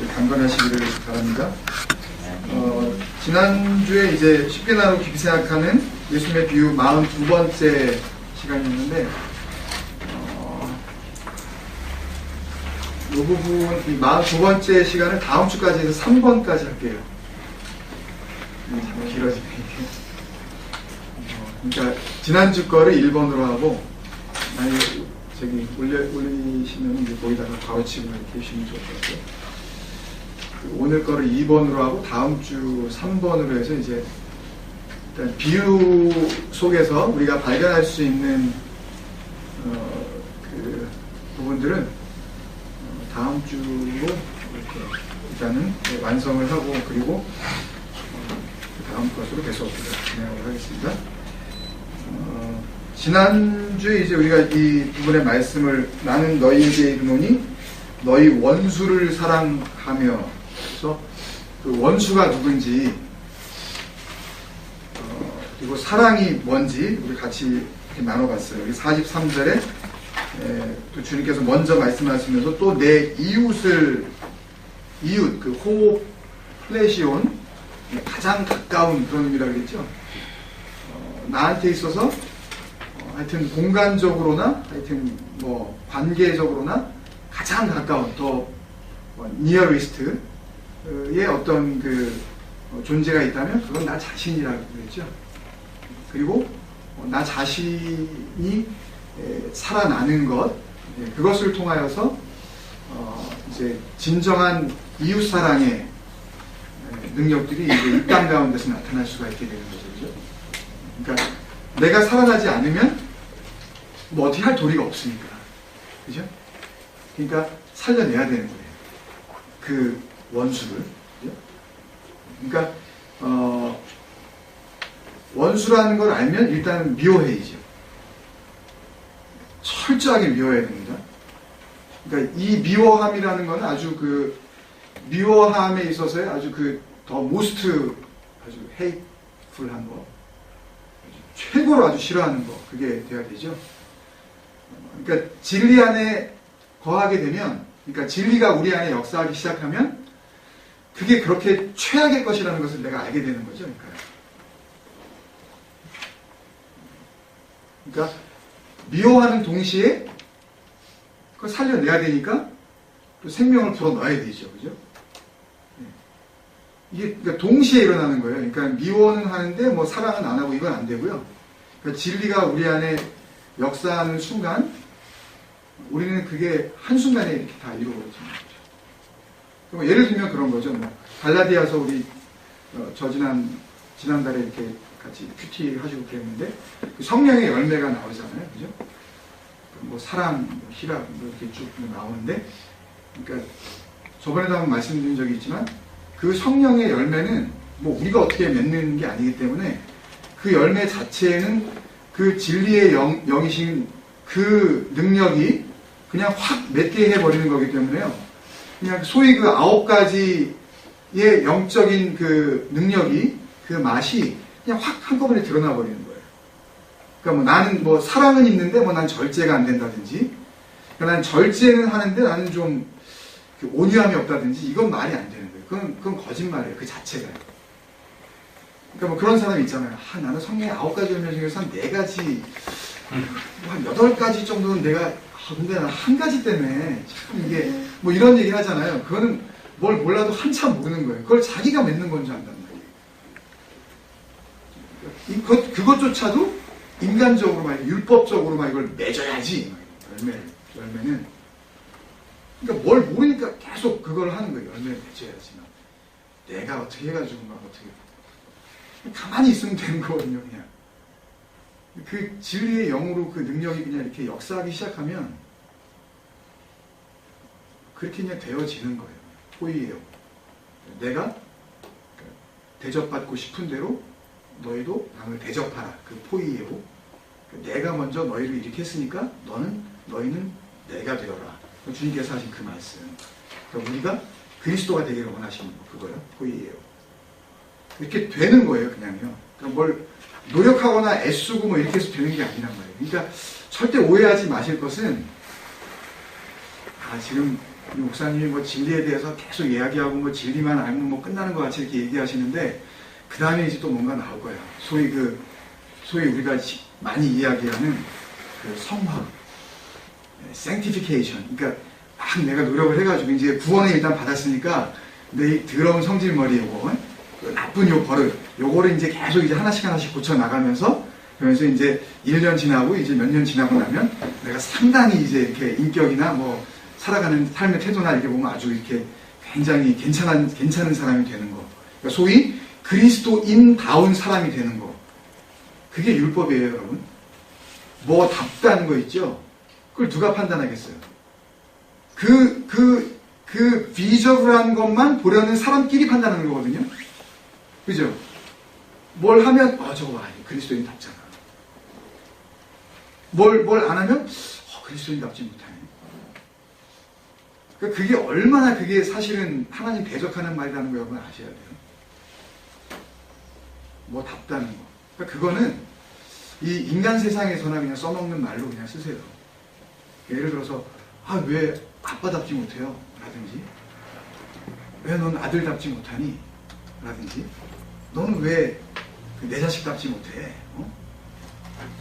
강건하시기를 바랍니다. 지난주에 이제 쉽게 나누고 깊이 생각하는 예수님의 비유 42번째 시간이었는데, 이 부분, 이 42번째 시간을 다음 주까지 해서 3번까지 할게요. 참 길어지네, 이게. 그러니까, 지난주 거를 1번으로 하고, 올리시면 이제 거기다가 가로치고 이렇게 해주시면 좋을 것 같아요. 오늘 거를 2번으로 하고 다음 주 3번으로 해서 이제 일단 비유 속에서 우리가 발견할 수 있는 그 부분들은 다음 주로 이렇게 일단은 완성을 하고, 그리고 다음 것으로 계속 진행을 하겠습니다. 지난주에 이제 우리가 이 부분의 말씀을, 나는 너희에게 이르노니 너희 원수를 사랑하며, 그래서 그 원수가 누군지, 그리고 사랑이 뭔지 우리 같이 이렇게 나눠봤어요. 여기 43절에 또 주님께서 먼저 말씀하시면서 또 내 이웃, 그 호플레시온, 가장 가까운 그런 의미라고 했죠. 나한테 있어서 하여튼 공간적으로나 하여튼 뭐 관계적으로나 가장 가까운, 더 니어리스트의 어떤 그 존재가 있다면 그건 나 자신이라고 그랬죠. 그리고 나 자신이 살아나는 것, 그것을 통하여서 이제 진정한 이웃사랑의 능력들이 이제 이 땅 가운데서 나타날 수가 있게 되는 거죠. 그러니까 내가 살아나지 않으면 뭐 어떻게 할 도리가 없으니까, 그죠? 그러니까 살려내야 되는 거예요, 그 원수를. 그죠? 그러니까 원수라는 걸 알면 일단 미워해야죠. 철저하게 미워해야 됩니다. 그러니까 이 미워함이라는 건 아주 그 미워함에 있어서의 아주 그 더 모스트 아주 헤이트풀한 거, 최고로 아주 싫어하는 거, 그게 돼야 되죠. 그러니까 진리 안에 거하게 되면, 그러니까 진리가 우리 안에 역사하기 시작하면 그게 그렇게 최악의 것이라는 것을 내가 알게 되는 거죠. 그러니까 미워하는 동시에 그걸 살려내야 되니까 또 생명을 불어넣어야 되죠. 그죠? 이게 그러니까 동시에 일어나는 거예요. 그러니까 미워는 하는데 뭐 사랑은 안 하고, 이건 안 되고요. 그러니까 진리가 우리 안에 역사하는 순간 우리는 그게 한순간에 이렇게 다 이루어지는 거죠. 예를 들면 그런 거죠. 갈라디아서 우리 지난달에 이렇게 같이 큐티 하시고 그랬는데, 성령의 열매가 나오잖아요. 그죠? 뭐 사랑, 희락, 이렇게 쭉 나오는데, 그러니까 저번에도 한번 말씀드린 적이 있지만, 그 성령의 열매는 뭐 우리가 어떻게 맺는 게 아니기 때문에 그 열매 자체에는 그 진리의 영이신 그 능력이 그냥 확 맺게 해버리는 거기 때문에요. 그냥 소위 그 9가지의 영적인 그 능력이, 그 맛이 그냥 확 한꺼번에 드러나 버리는 거예요. 그러니까 뭐 나는 뭐 사랑은 있는데 뭐 난 절제가 안 된다든지, 그러니까 난 절제는 하는데 나는 좀 그 온유함이 없다든지, 이건 말이 안 되는 거예요. 그건 거짓말이에요, 그 자체가. 그러니까 뭐 그런 사람이 있잖아요. 나는 성령의 9가지 열매 중에서 한 4가지, 한 8가지 정도는 내가, 근데 난 한 가지 때문에 참 이게, 뭐 이런 얘기를 하잖아요. 그거는 뭘 몰라도 한참 모르는 거예요. 그걸 자기가 맺는 건 줄 안단 말이에요. 그것조차도 인간적으로 막 율법적으로 막 이걸 맺어야지, 열매는. 그러니까 뭘 모르니까 계속 그걸 하는 거예요. 열매를 맺어야지. 내가 어떻게 해가지고 막 어떻게. 가만히 있으면 되는 거거든요, 그냥. 그 진리의 영으로 그 능력이 그냥 이렇게 역사하기 시작하면 그렇게 그냥 되어지는 거예요. 호의예요. 내가 대접받고 싶은 대로 너희도 남을 대접하라. 그 포이예요. 내가 먼저 너희를 이렇게 했으니까 너희는 내가 되어라. 주님께서 하신 그 말씀. 그러니까 우리가 그리스도가 되기를 원하시는 거, 그거요. 포이예요. 이렇게 되는 거예요, 그냥요. 그러니까 뭘 노력하거나 애쓰고 뭐 이렇게 해서 되는 게 아니란 말이에요. 그러니까 절대 오해하지 마실 것은, 지금 우리 목사님이 뭐 진리에 대해서 계속 이야기하고 뭐 진리만 알면 뭐 끝나는 것 같이 이렇게 얘기하시는데 그 다음에 이제 또 뭔가 나올 거예요. 소위 우리가 많이 이야기하는 그 성화, sanctification. 그러니까 막 내가 노력을 해가지고 이제 구원을 일단 받았으니까 내 이 더러운 성질머리 요거, 나쁜 요 버릇, 요거를 이제 계속 이제 하나씩 고쳐 나가면서 그러면서 이제 1년 지나고 이제 몇 년 지나고 나면 내가 상당히 이제 이렇게 인격이나 뭐 살아가는 삶의 태도나 이렇게 보면 아주 이렇게 굉장히 괜찮은 사람이 되는 거. 그러니까 소위 그리스도인다운 사람이 되는 거. 그게 율법이에요, 여러분. 뭐 답다는 거 있죠? 그걸 누가 판단하겠어요? 그 비저블한 것만 보려는 사람끼리 판단하는 거거든요? 그죠? 뭘 하면, 저거 그리스도인답잖아. 뭘 안 하면, 그리스도인답지 못하네. 그러니까 그게 얼마나 그게 사실은 하나님 대적하는 말이라는 거 여러분 아셔야 돼요. 뭐 답다는 거. 그러니까 그거는 이 인간 세상에서나 그냥 써먹는 말로 그냥 쓰세요. 예를 들어서, 왜 아빠답지 못해요? 라든지, 왜 넌 아들답지 못하니? 라든지, 너는 왜 내 자식답지 못해?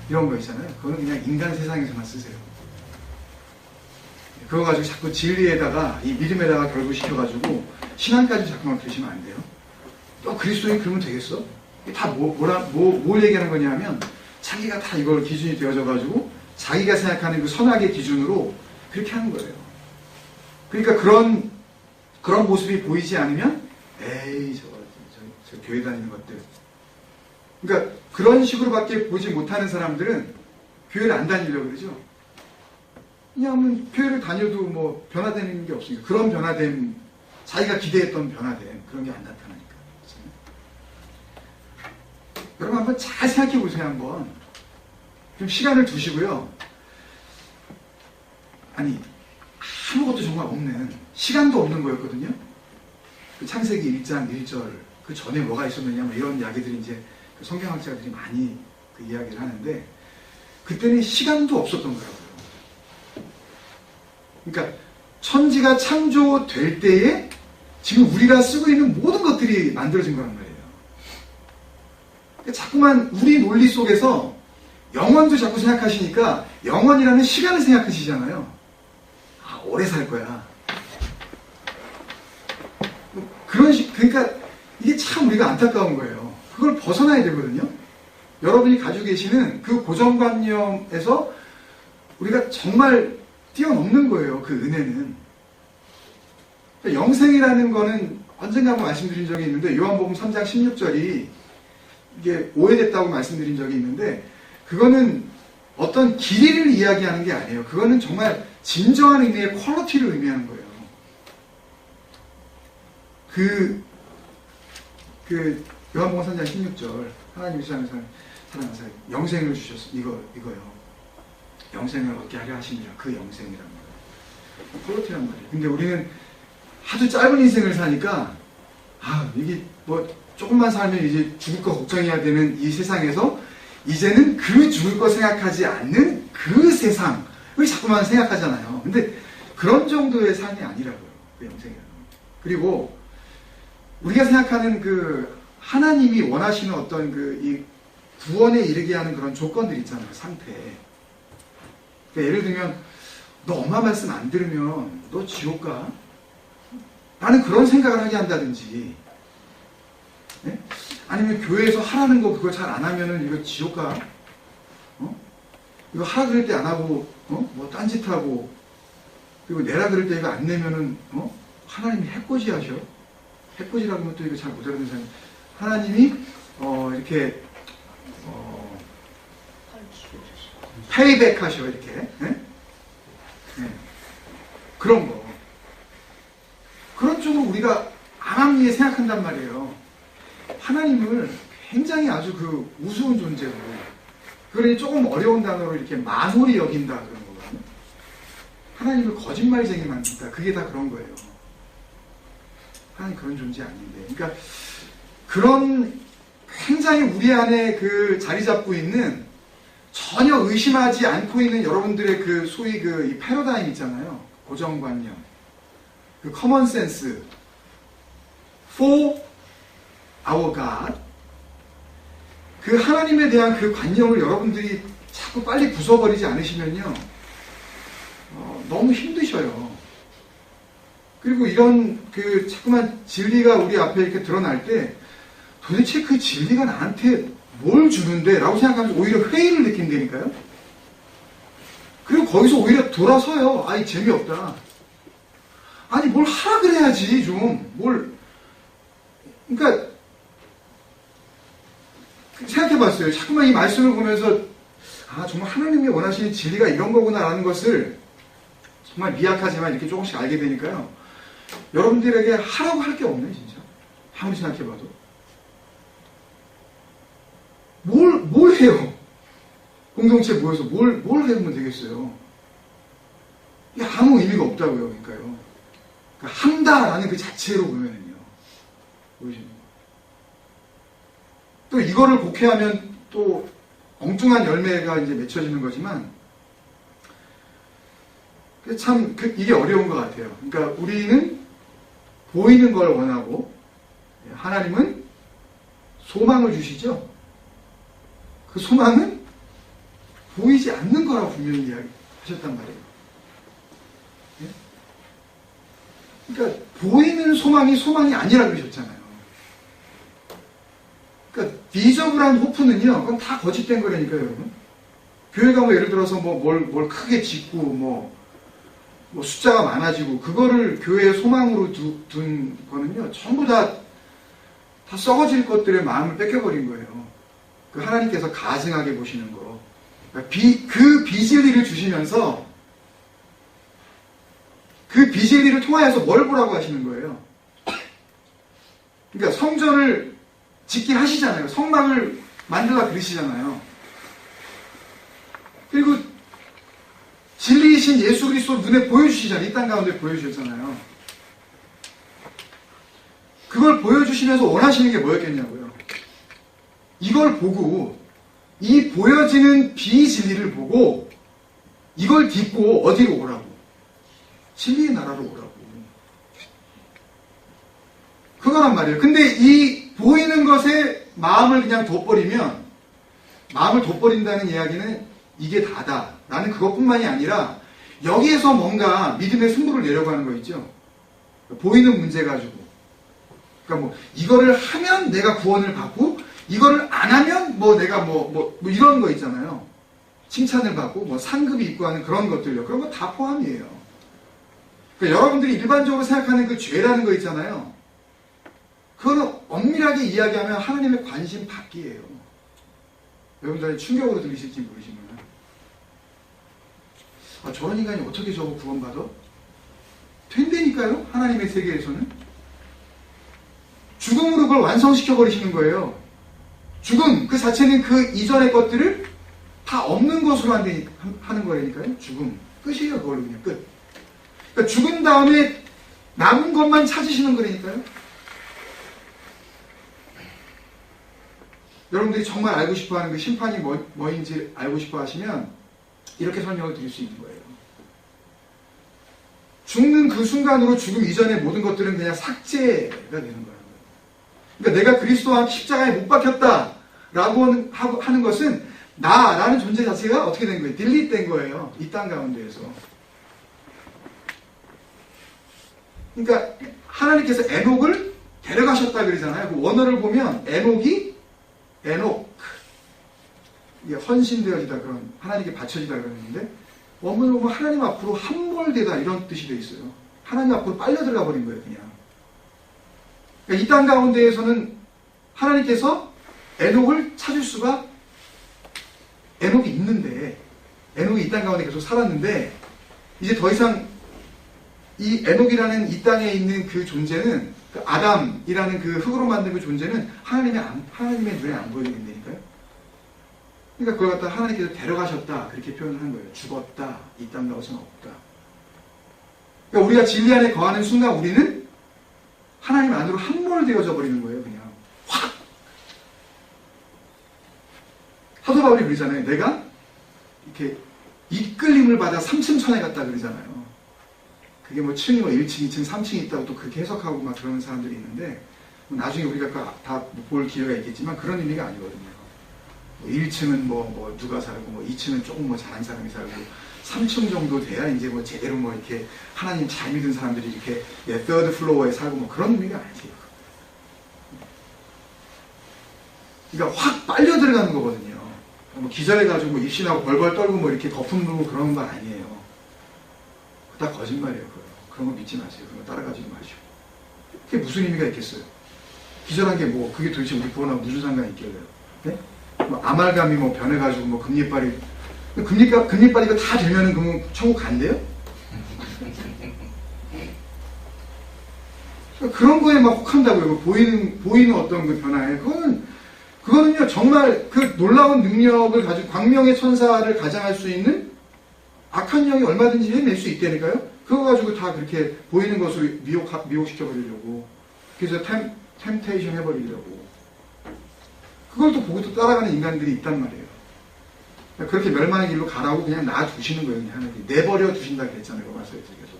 이런 거 있잖아요. 그거는 그냥 인간 세상에서만 쓰세요. 그거 가지고 자꾸 진리에다가, 이 믿음에다가 결부시켜가지고, 신앙까지 자꾸만 그러시면 안 돼요. 또 그리스도인 그러면 되겠어? 다 뭘 얘기하는 거냐면, 자기가 다 이걸 기준이 되어져가지고, 자기가 생각하는 그 선악의 기준으로 그렇게 하는 거예요. 그러니까 그런 모습이 보이지 않으면, 에이, 저 교회 다니는 것들. 그러니까 그런 식으로밖에 보지 못하는 사람들은 교회를 안 다니려고 그러죠. 왜냐하면 교회를 다녀도 뭐 변화되는 게 없으니까. 그런 변화됨, 자기가 기대했던 변화됨, 그런 게 안 나타나니까. 여러분 한번 잘 생각해 보세요, 한번. 좀 시간을 두시고요. 아니, 아무것도 정말 없는, 시간도 없는 거였거든요. 그 창세기 1장 1절, 그 전에 뭐가 있었느냐, 뭐 이런 이야기들이 이제 성경학자들이 많이 그 이야기를 하는데, 그때는 시간도 없었던 거라고요. 그러니까, 천지가 창조될 때에 지금 우리가 쓰고 있는 모든 것들이 만들어진 거란 말이에요. 그러니까 자꾸만 우리 논리 속에서 영원도 자꾸 생각하시니까 영원이라는 시간을 생각하시잖아요. 오래 살 거야. 그러니까 이게 참 우리가 안타까운 거예요. 그걸 벗어나야 되거든요. 여러분이 가지고 계시는 그 고정관념에서 우리가 정말 뛰어넘는 거예요. 그 은혜는. 그러니까 영생이라는 거는 언젠가 한번 말씀드린 적이 있는데, 요한복음 3장 16절이 이게 오해됐다고 말씀드린 적이 있는데, 그거는 어떤 길이를 이야기하는 게 아니에요. 그거는 정말 진정한 의미의 퀄리티를 의미하는 거예요. 요한복음 3장 16절, 하나님이 세상을 사랑하사 영생을 주셨어. 이거요. 영생을 얻게 하려 하십니다. 그 영생이란 말이에요. 퀄리티란 말이에요. 근데 우리는 아주 짧은 인생을 사니까, 이게 뭐 조금만 살면 이제 죽을 거 걱정해야 되는 이 세상에서 이제는 그 죽을 거 생각하지 않는 그 세상을 자꾸만 생각하잖아요. 근데 그런 정도의 삶이 아니라고요. 그 영생이라는 거. 그리고 우리가 생각하는 그 하나님이 원하시는 어떤 이 구원에 이르게 하는 그런 조건들 있잖아요. 상태. 그러니까 예를 들면, 너 엄마 말씀 안 들으면 너 지옥 가? 나는 그런 생각을 하게 한다든지, 네? 아니면 교회에서 하라는 거 그거 잘 안 하면은 이거 지옥 가? 이거 하라 그럴 때 안 하고, 뭐 딴짓하고, 그리고 내라 그럴 때 이거 안 내면은, 하나님이 해코지 하셔. 해코지라고 하면 또 이거 잘 못 알아듣는 사람. 하나님이, 이렇게, 페이백 하셔, 이렇게. 네? 네. 그런 거. 그런 쪽으로 우리가 암암리에 생각한단 말이에요. 하나님을 굉장히 아주 그 우스운 존재로, 그러니 조금 어려운 단어로 이렇게 만홀히 여긴다 그런 거거든요. 하나님을 거짓말쟁이 만든다. 그게 다 그런 거예요. 하나님 그런 존재 아닌데. 그러니까 그런 굉장히 우리 안에 그 자리 잡고 있는, 전혀 의심하지 않고 있는 여러분들의 그 소위 이 패러다임 있잖아요. 고정관념. 그 common sense for our God, 그 하나님에 대한 그 관념을 여러분들이 자꾸 빨리 부숴버리지 않으시면요, 너무 힘드셔요. 그리고 이런 그 자꾸만 진리가 우리 앞에 이렇게 드러날 때 도대체 그 진리가 나한테 뭘 주는데? 라고 생각하면서 오히려 회의를 느낀다니까요. 그리고 거기서 오히려 돌아서요. 아이, 재미없다. 아니, 뭘 하라 그래야지, 좀. 그러니까, 생각해봤어요. 자꾸만 이 말씀을 보면서, 정말 하나님이 원하시는 진리가 이런 거구나라는 것을 정말 미약하지만 이렇게 조금씩 알게 되니까요. 여러분들에게 하라고 할 게 없네, 진짜. 아무리 생각해봐도. 뭘 해요? 공동체 모여서 뭘 해보면 되겠어요? 이게 아무 의미가 없다고요, 그러니까요. 그러니까 한다라는 그 자체로 보면은요. 보이시나요? 또 이거를 곡해하면 또 엉뚱한 열매가 이제 맺혀지는 거지만, 참, 이게 어려운 것 같아요. 그러니까 우리는 보이는 걸 원하고, 하나님은 소망을 주시죠? 그 소망은 보이지 않는 거라고 분명히 이야기하셨단 말이에요. 그러니까 보이는 소망이 아니라 그러셨잖아요. 그러니까 비저블한 호프는요, 그건 다 거짓된 거라니까요, 여러분. 교회가 뭐 예를 들어서 뭘 크게 짓고 뭐 숫자가 많아지고 그거를 교회의 소망으로 둔 거는요, 전부 다 썩어질 것들의 마음을 뺏겨버린 거예요. 그 하나님께서 가증하게 보시는 거. 그러니까 그 비진리를 주시면서 그 비진리를 통하여서 뭘 보라고 하시는 거예요. 그러니까 성전을 짓게 하시잖아요. 성막을 만들라 그러시잖아요. 그리고 진리이신 예수 그리스도 눈에 보여주시잖아요. 이 땅 가운데 보여주셨잖아요. 그걸 보여주시면서 원하시는 게 뭐였겠냐고요. 이걸 보고, 이 보여지는 비진리를 보고 이걸 딛고 어디로 오라고? 진리의 나라로 오라고. 그거란 말이에요. 근데 이 보이는 것에 마음을 그냥 둬버리면, 마음을 둬버린다는 이야기는 이게 다다 라는 그것뿐만이 아니라 여기에서 뭔가 믿음의 승부를 내려고 하는 거 있죠. 보이는 문제 가지고. 그러니까 이거를 하면 내가 구원을 받고 이거를 안 하면 내가 이런 거 있잖아요. 칭찬을 받고 상급이 있고 하는 그런 것들요. 그런 거 다 포함이에요. 그러니까 여러분들이 일반적으로 생각하는 그 죄라는 거 있잖아요. 그거는 엄밀하게 이야기하면 하나님의 관심 받기예요. 여러분들이 충격으로 들리실지 모르지만, 저런 인간이 어떻게 저거 구원받아? 된다니까요. 하나님의 세계에서는. 죽음으로 그걸 완성시켜버리시는 거예요. 죽음 그 자체는 그 이전의 것들을 다 없는 것으로 하는 거라니까요. 죽음. 끝이에요. 그걸로 그냥 끝. 그러니까 죽은 다음에 남은 것만 찾으시는 거라니까요. 여러분들이 정말 알고 싶어하는 그 심판이 뭐인지 알고 싶어 하시면 이렇게 설명을 드릴 수 있는 거예요. 죽는 그 순간으로 죽음 이전의 모든 것들은 그냥 삭제가 되는 거예요. 그러니까 내가 그리스도와 십자가에 못 박혔다라고 하는 것은 나라는 존재 자체가 어떻게 된 거예요? 딜리트된 거예요. 이 땅 가운데에서. 그러니까 하나님께서 에녹을 데려가셨다 그러잖아요. 그 원어를 보면 에녹, 이게 헌신되어지다, 그런 하나님께 바쳐지다 그러는데, 원문을 보면 하나님 앞으로 함몰되다 이런 뜻이 되어 있어요. 하나님 앞으로 빨려 들어가 버린 거예요, 그냥. 그러니까 이 땅 가운데에서는 하나님께서 에녹을 찾을 수가, 에녹이 있는데, 에녹이 이 땅 가운데 계속 살았는데, 이제 더 이상 이 에녹이라는 이 땅에 있는 그 존재는, 그 아담이라는 그 흙으로 만든 그 존재는 하나님의 눈에 안 보이게 된다니까요. 그러니까 그걸 갖다 하나님께서 데려가셨다, 그렇게 표현을 한 거예요. 죽었다, 이 땅 가운데는 없다. 그러니까 우리가 진리 안에 거하는 순간 우리는 하나님 안으로 함몰되어져 버리는 거예요. 그냥 확. 사도 바울이 그러잖아요. 내가 이렇게 이끌림을 받아 삼층천에 갔다 그러잖아요. 그게 뭐 층이 뭐 1층, 2층, 3층이 있다고 또 그렇게 해석하고 막 그러는 사람들이 있는데, 뭐 나중에 우리가 다 볼 기회가 있겠지만 그런 의미가 아니거든요. 뭐 1층은 뭐 누가 살고, 뭐 2층은 조금 뭐 잘한 사람이 살고, 3층 정도 돼야 이제 뭐 제대로 뭐 이렇게 하나님 잘 믿은 사람들이 이렇게 third floor에 살고 뭐 그런 의미가 아니에요. 그러니까 확 빨려 들어가는 거거든요. 뭐 기절해가지고 뭐 입신하고 벌벌 떨고 뭐 이렇게 거품 불고 그러는 건 아니에요. 다 거짓말이에요. 그런 거 믿지 마세요. 그런 거 따라가지도 마시고. 그게 무슨 의미가 있겠어요? 기절한 게 뭐, 그게 도대체 우리 구원하고 무슨 상관이 있겠어요? 네? 뭐 아말감이 뭐 변해가지고 뭐 금리빨이, 금리빨 이거 다 되면은 그러면 천국 간대요? 그런 거에 막 혹한다고요. 보이는 어떤 그 변화에. 그거는요, 정말 그 놀라운 능력을 가지고 광명의 천사를 가장할 수 있는 악한 영이 얼마든지 해낼 수 있다니까요? 그거 가지고 다 그렇게 보이는 것으로 미혹시켜버리려고. 그래서 템테이션 해버리려고. 그걸 또 보고 또 따라가는 인간들이 있단 말이에요. 그렇게 멸망의 길로 가라고 그냥 놔두시는 거예요. 그냥 하나님. 내버려 두신다 그랬잖아요. 로마서에서 계속.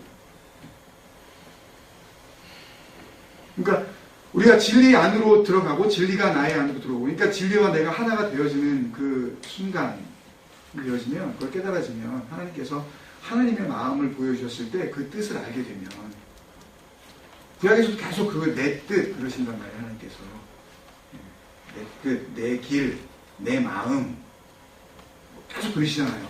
그러니까 우리가 진리 안으로 들어가고 진리가 나의 안으로 들어오고, 그러니까 진리와 내가 하나가 되어지는 그 순간 되어지면, 그걸 깨달아지면 하나님께서 하나님의 마음을 보여주셨을 때 그 뜻을 알게 되면, 구약에서도 계속 그 내 뜻 그러신단 말이에요. 하나님께서 내 뜻, 내 길, 내 마음 계속 그러시잖아요.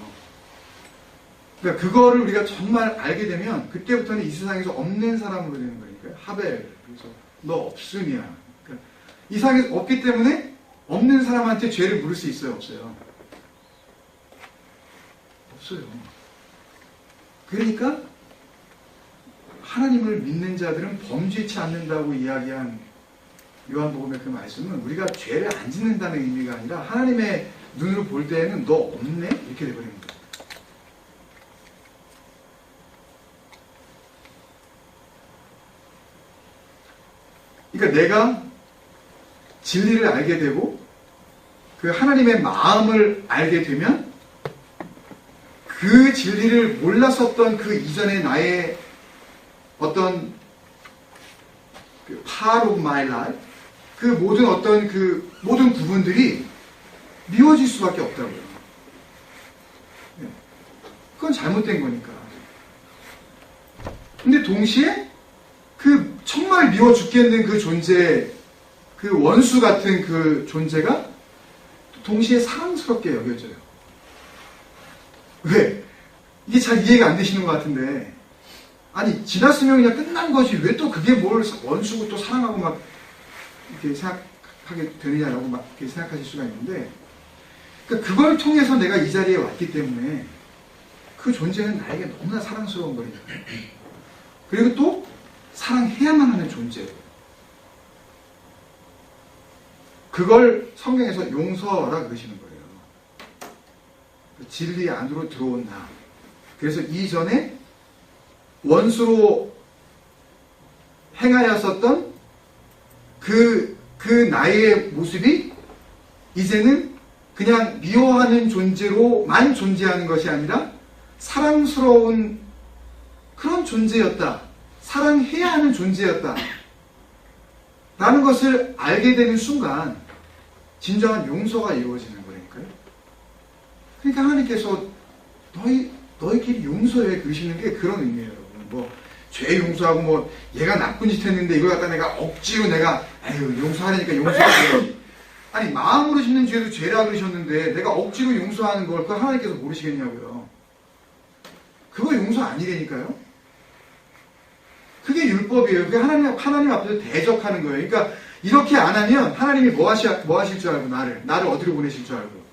그러니까 그거를 우리가 정말 알게 되면 그때부터는 이 세상에서 없는 사람으로 되는 거니까요. 하벨, 그래서 너 없음이야. 그러니까 이 세상에서 없기 때문에 없는 사람한테 죄를 물을 수 있어요? 없어요? 없어요. 그러니까 하나님을 믿는 자들은 범죄치 않는다고 이야기한 요한복음의 그 말씀은 우리가 죄를 안 짓는다는 의미가 아니라 하나님의 눈으로 볼 때에는 너 없네? 이렇게 돼버리는 거예요. 그러니까 내가 진리를 알게 되고 그 하나님의 마음을 알게 되면 그 진리를 몰랐었던 그 이전의 나의 어떤 그 part of my life, 그 모든 부분들이 미워질 수밖에 없다고요. 그건 잘못된 거니까. 근데 동시에 그 정말 미워 죽겠는 그 존재, 그 원수 같은 그 존재가 동시에 사랑스럽게 여겨져요. 왜? 이게 잘 이해가 안 되시는 것 같은데, 아니 지났으면 그냥 끝난 거지 왜 또 그게 뭘 원수고 또 사랑하고 막 이렇게 생각하게 되느냐라고 막 이렇게 생각하실 수가 있는데, 그러니까 그걸 통해서 내가 이 자리에 왔기 때문에 그 존재는 나에게 너무나 사랑스러운 거예요. 그리고 또 사랑해야만 하는 존재예요. 그걸 성경에서 용서라 그러시는 거예요. 진리 안으로 들어온 나. 그래서 이전에 원수로 행하였었던 그 나의 모습이 이제는 그냥 미워하는 존재로만 존재하는 것이 아니라 사랑스러운 그런 존재였다. 사랑해야 하는 존재였다. 라는 것을 알게 되는 순간 진정한 용서가 이루어지는 거니까요. 그러니까 하나님께서 너희끼리 용서해 그러시는 게 그런 의미예요. 여러분. 뭐 죄 용서하고 뭐 얘가 나쁜 짓 했는데 이걸 갖다 내가 억지로 용서하려니까 용서하지. 아니 마음으로 짓는 죄도 죄라 그러셨는데 내가 억지로 용서하는 걸 그걸 하나님께서 모르시겠냐고요. 그거 용서 아니라니까요. 그게 율법이에요. 그게 하나님 앞에서 대적하는 거예요. 그러니까 이렇게 안 하면 하나님이 뭐 하실 줄 알고 나를 어디로 보내실 줄 알고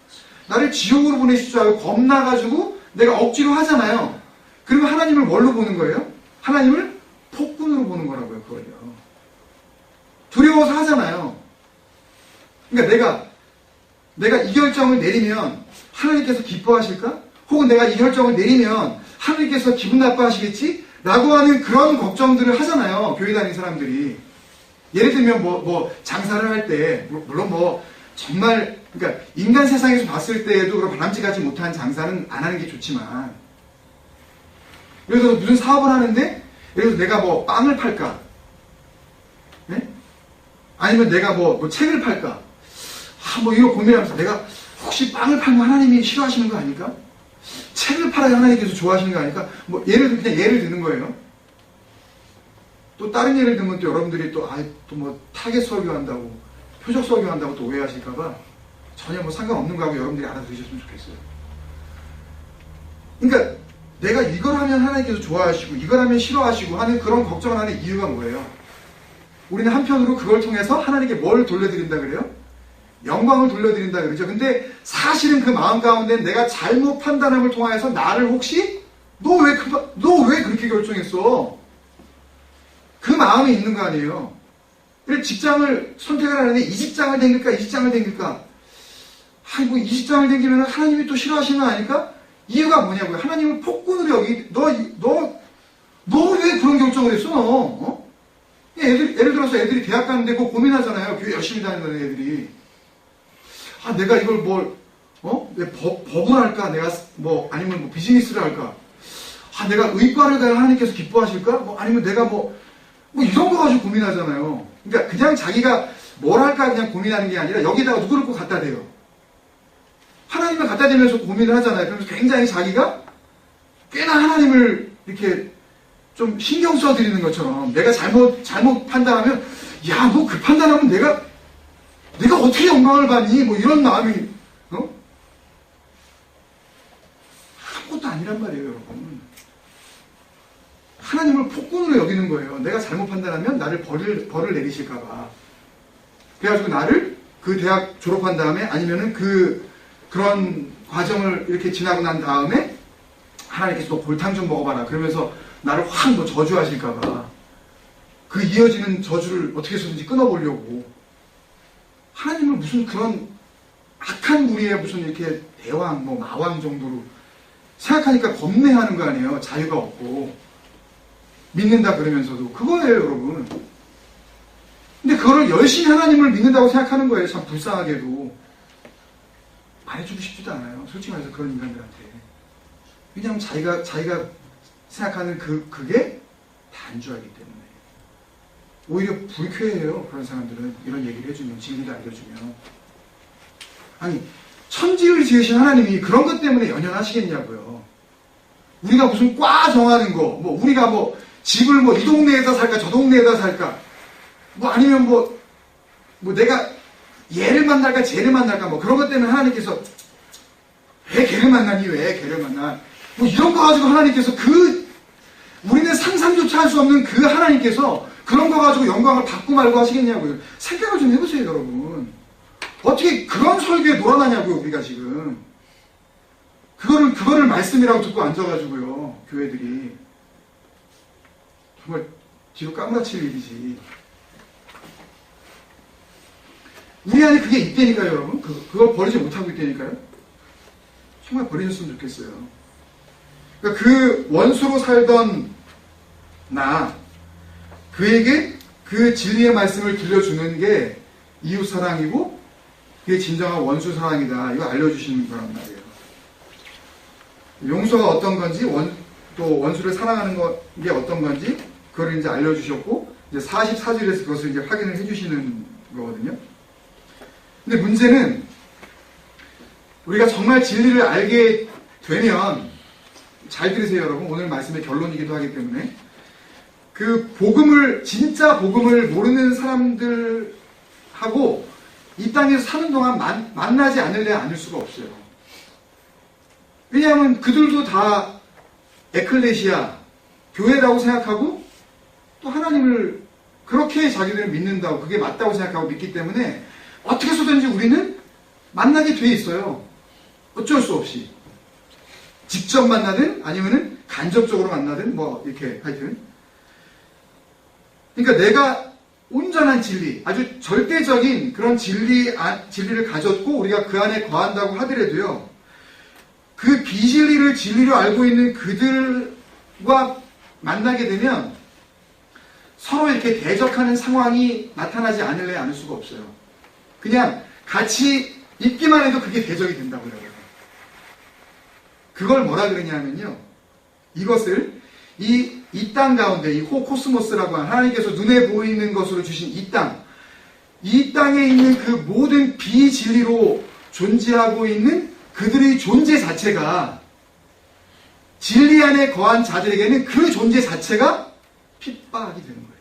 나를 지옥으로 보내실 줄 알고 겁나가지고 내가 억지로 하잖아요. 그리고 하나님을 뭘로 보는 거예요? 하나님을 폭군으로 보는 거라고요. 그걸요. 두려워서 하잖아요. 그러니까 내가 이 결정을 내리면 하나님께서 기뻐하실까? 혹은 내가 이 결정을 내리면 하나님께서 기분 나빠하시겠지? 라고 하는 그런 걱정들을 하잖아요. 교회 다니는 사람들이. 예를 들면 뭐 장사를 할 때 물론 뭐 정말 그러니까 인간 세상에서 봤을 때에도 그런 바람직하지 못한 장사는 안 하는 게 좋지만, 그래서 무슨 사업을 하는데 예를 들어서 내가 뭐 빵을 팔까? 네? 아니면 내가 뭐 책을 팔까? 뭐 이거 고민하면서 내가 혹시 빵을 팔면 하나님이 싫어하시는 거 아닐까? 책을 팔아야 하나님께서 좋아하시는 거 아닐까? 뭐 그냥 예를 드는 거예요. 또 다른 예를 들면 또 여러분들이 또 뭐 타겟 설교한다고 표적 설교한다고 또 오해하실까봐 전혀 뭐 상관없는 거 하고 여러분들이 알아들으셨으면 좋겠어요. 그러니까 내가 이걸 하면 하나님께서 좋아하시고 이걸 하면 싫어하시고 하는 그런 걱정을 하는 이유가 뭐예요? 우리는 한편으로 그걸 통해서 하나님께 뭘 돌려드린다 그래요? 영광을 돌려드린다 그러죠. 근데 사실은 그 마음 가운데 내가 잘못 판단함을 통하여서 나를 혹시 너 왜 그렇게 결정했어? 그 마음이 있는 거 아니에요. 직장을 선택을 하는데 이 직장을 댕길까 이 직장을 댕길까? 뭐 이 직장을 댕기면 하나님이 또 싫어하시는 거 아닐까? 이유가 뭐냐고요. 하나님을 폭군으로 여기 너 왜 그런 결정을 했어? 너? 예를 들어서 애들이 대학 가는데 그거 고민하잖아요. 교회 열심히 다니는 애들이. 내가 이걸 내 법을 할까? 내가 아니면 뭐 비즈니스를 할까? 내가 의과를 가야 하나님께서 기뻐하실까? 아니면 내가 뭐 이런 거 가지고 고민하잖아요. 그러니까 그냥 자기가 뭘 할까 그냥 고민하는 게 아니라 여기다가 누구를 꼭 갖다 대요. 하나님을 갖다 대면서 고민을 하잖아요. 그래서 굉장히 자기가 꽤나 하나님을 이렇게 좀 신경 써드리는 것처럼 내가 잘못 판단하면 야, 너 그 판단하면 내가 어떻게 영광을 받니? 뭐 이런 마음이 아무것도 아니란 말이에요, 여러분. 하나님을 폭군으로 여기는 거예요. 내가 잘못 판단하면 나를 벌을 내리실까봐. 그래가지고 나를 그 대학 졸업한 다음에 아니면은 그런 과정을 이렇게 지나고 난 다음에 하나님께서 너 골탕 좀 먹어봐라. 그러면서 나를 확 저주하실까봐. 그 이어지는 저주를 어떻게 해서든지 끊어보려고. 하나님을 무슨 그런 악한 무리의 무슨 이렇게 대왕, 마왕 정도로 생각하니까 겁내하는 거 아니에요. 자유가 없고. 믿는다 그러면서도. 그거예요, 여러분. 근데 그거를 열심히 하나님을 믿는다고 생각하는 거예요. 참 불쌍하게도. 말해주고 싶지도 않아요. 솔직히 말해서 그런 인간들한테. 왜냐하면 자기가 생각하는 그게 단주하기 때문에. 오히려 불쾌해요. 그런 사람들은 이런 얘기를 해주면, 진리를 알려주면. 아니, 천지를 지으신 하나님이 그런 것 때문에 연연하시겠냐고요. 우리가 무슨 과 정하는 거, 우리가 집을 이 동네에다 살까, 저 동네에다 살까, 아니면 내가 얘를 만날까, 쟤를 만날까, 그런 것 때문에 하나님께서 왜 걔를 만나니, 왜 걔를 만나, 이런 거 가지고 하나님께서 우리는 상상조차 할 수 없는 그 하나님께서 그런 거 가지고 영광을 받고 말고 하시겠냐고요. 생각을 좀 해보세요, 여러분. 어떻게 그런 설교에 놀아나냐고요, 우리가 지금. 그거를 말씀이라고 듣고 앉아가지고요, 교회들이. 정말 뒤로 까무라칠 일이지. 우리 안에 그게 있다니까요, 여러분. 그걸 버리지 못하고 있다니까요. 정말 버리셨으면 좋겠어요. 그러니까 그 원수로 살던 그에게 그 진리의 말씀을 들려주는 게 이웃사랑이고 그게 진정한 원수사랑이다. 이거 알려주시는 거란 말이에요. 용서가 어떤 건지 또 원수를 사랑하는 게 어떤 건지 그걸 이제 알려주셨고 이제 44절에서 그것을 이제 확인을 해주시는 거거든요. 근데 문제는 우리가 정말 진리를 알게 되면 잘 들으세요, 여러분. 오늘 말씀의 결론이기도 하기 때문에 진짜 복음을 모르는 사람들하고 이 땅에서 사는 동안 만나지 않을 수가 없어요. 왜냐하면 그들도 다 에클레시아, 교회라고 생각하고 또 하나님을 그렇게 자기들은 믿는다고 그게 맞다고 생각하고 믿기 때문에 어떻게 해서든지 우리는 만나게 돼 있어요. 어쩔 수 없이. 직접 만나든 아니면은 간접적으로 만나든 이렇게 하여튼. 그러니까 내가 온전한 진리, 아주 절대적인 그런 진리를 가졌고 우리가 그 안에 거한다고 하더라도요. 그 비진리를 진리로 알고 있는 그들과 만나게 되면 서로 이렇게 대적하는 상황이 나타나지 않을 수가 없어요. 그냥 같이 있기만 해도 그게 대적이 된다고 그래요. 그걸 뭐라 그러냐면요. 이것을 이 이 땅 가운데 이 호코스모스라고 하는 하나님께서 눈에 보이는 것으로 주신 이 땅에 있는 그 모든 비진리로 존재하고 있는 그들의 존재 자체가 진리 안에 거한 자들에게는 그 존재 자체가 핍박이 되는 거예요.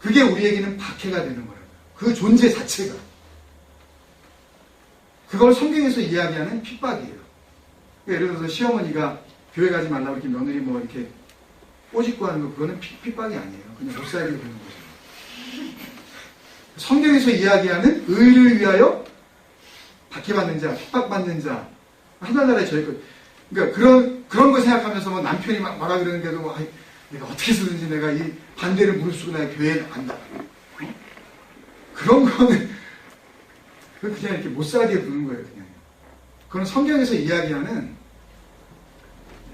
그게 우리에게는 박해가 되는 거예요. 그 존재 자체가. 그걸 성경에서 이야기하는 핍박이에요. 예를 들어서 시어머니가 교회 가지 말라고 이렇게 며느리 뭐 이렇게 꼬집고 하는 거, 그거는 핍박이 아니에요. 그냥 못 살게 되는 거죠. 성경에서 이야기하는 의를 위하여 박해받는 자, 핍박받는 자, 하나나라에 저희 그러니까 그런 거 생각하면서 뭐 남편이 막 뭐라 그러는데도 뭐, 내가 어떻게 쓰든지 내가 이 반대를 무릅쓰고 내가 교회에 간다. 그런 거는 그냥 이렇게 못 살게 두는 거예요, 그냥. 그건 성경에서 이야기하는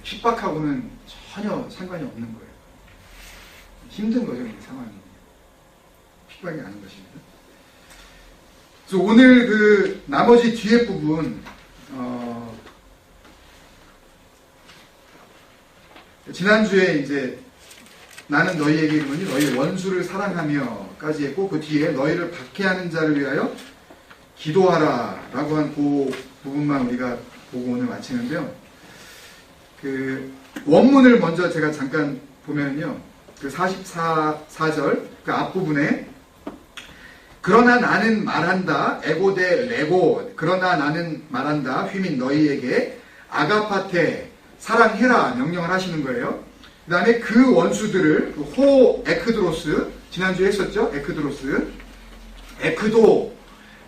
핍박하고는 전혀 상관이 없는 거예요. 힘든 거죠, 이 상황이. 핍박이 아닌 것입니다. 그래서 오늘 그 나머지 뒤에 부분, 지난주에 이제 나는 너희에게 이르노니 너희 원수를 사랑하며까지 했고, 그 뒤에 너희를 박해하는 자를 위하여 기도하라 라고 한 그 부분만 우리가 보고 오늘 마치는데요. 그 원문을 먼저 제가 잠깐 보면요. 그 44절 그 앞부분에 그러나 나는 말한다 에고데 레고 그러나 나는 말한다 휘민 너희에게 아가파테 사랑해라 명령을 하시는 거예요. 그 다음에 그 원수들을 호 에크드로스 지난주에 했었죠. 에크도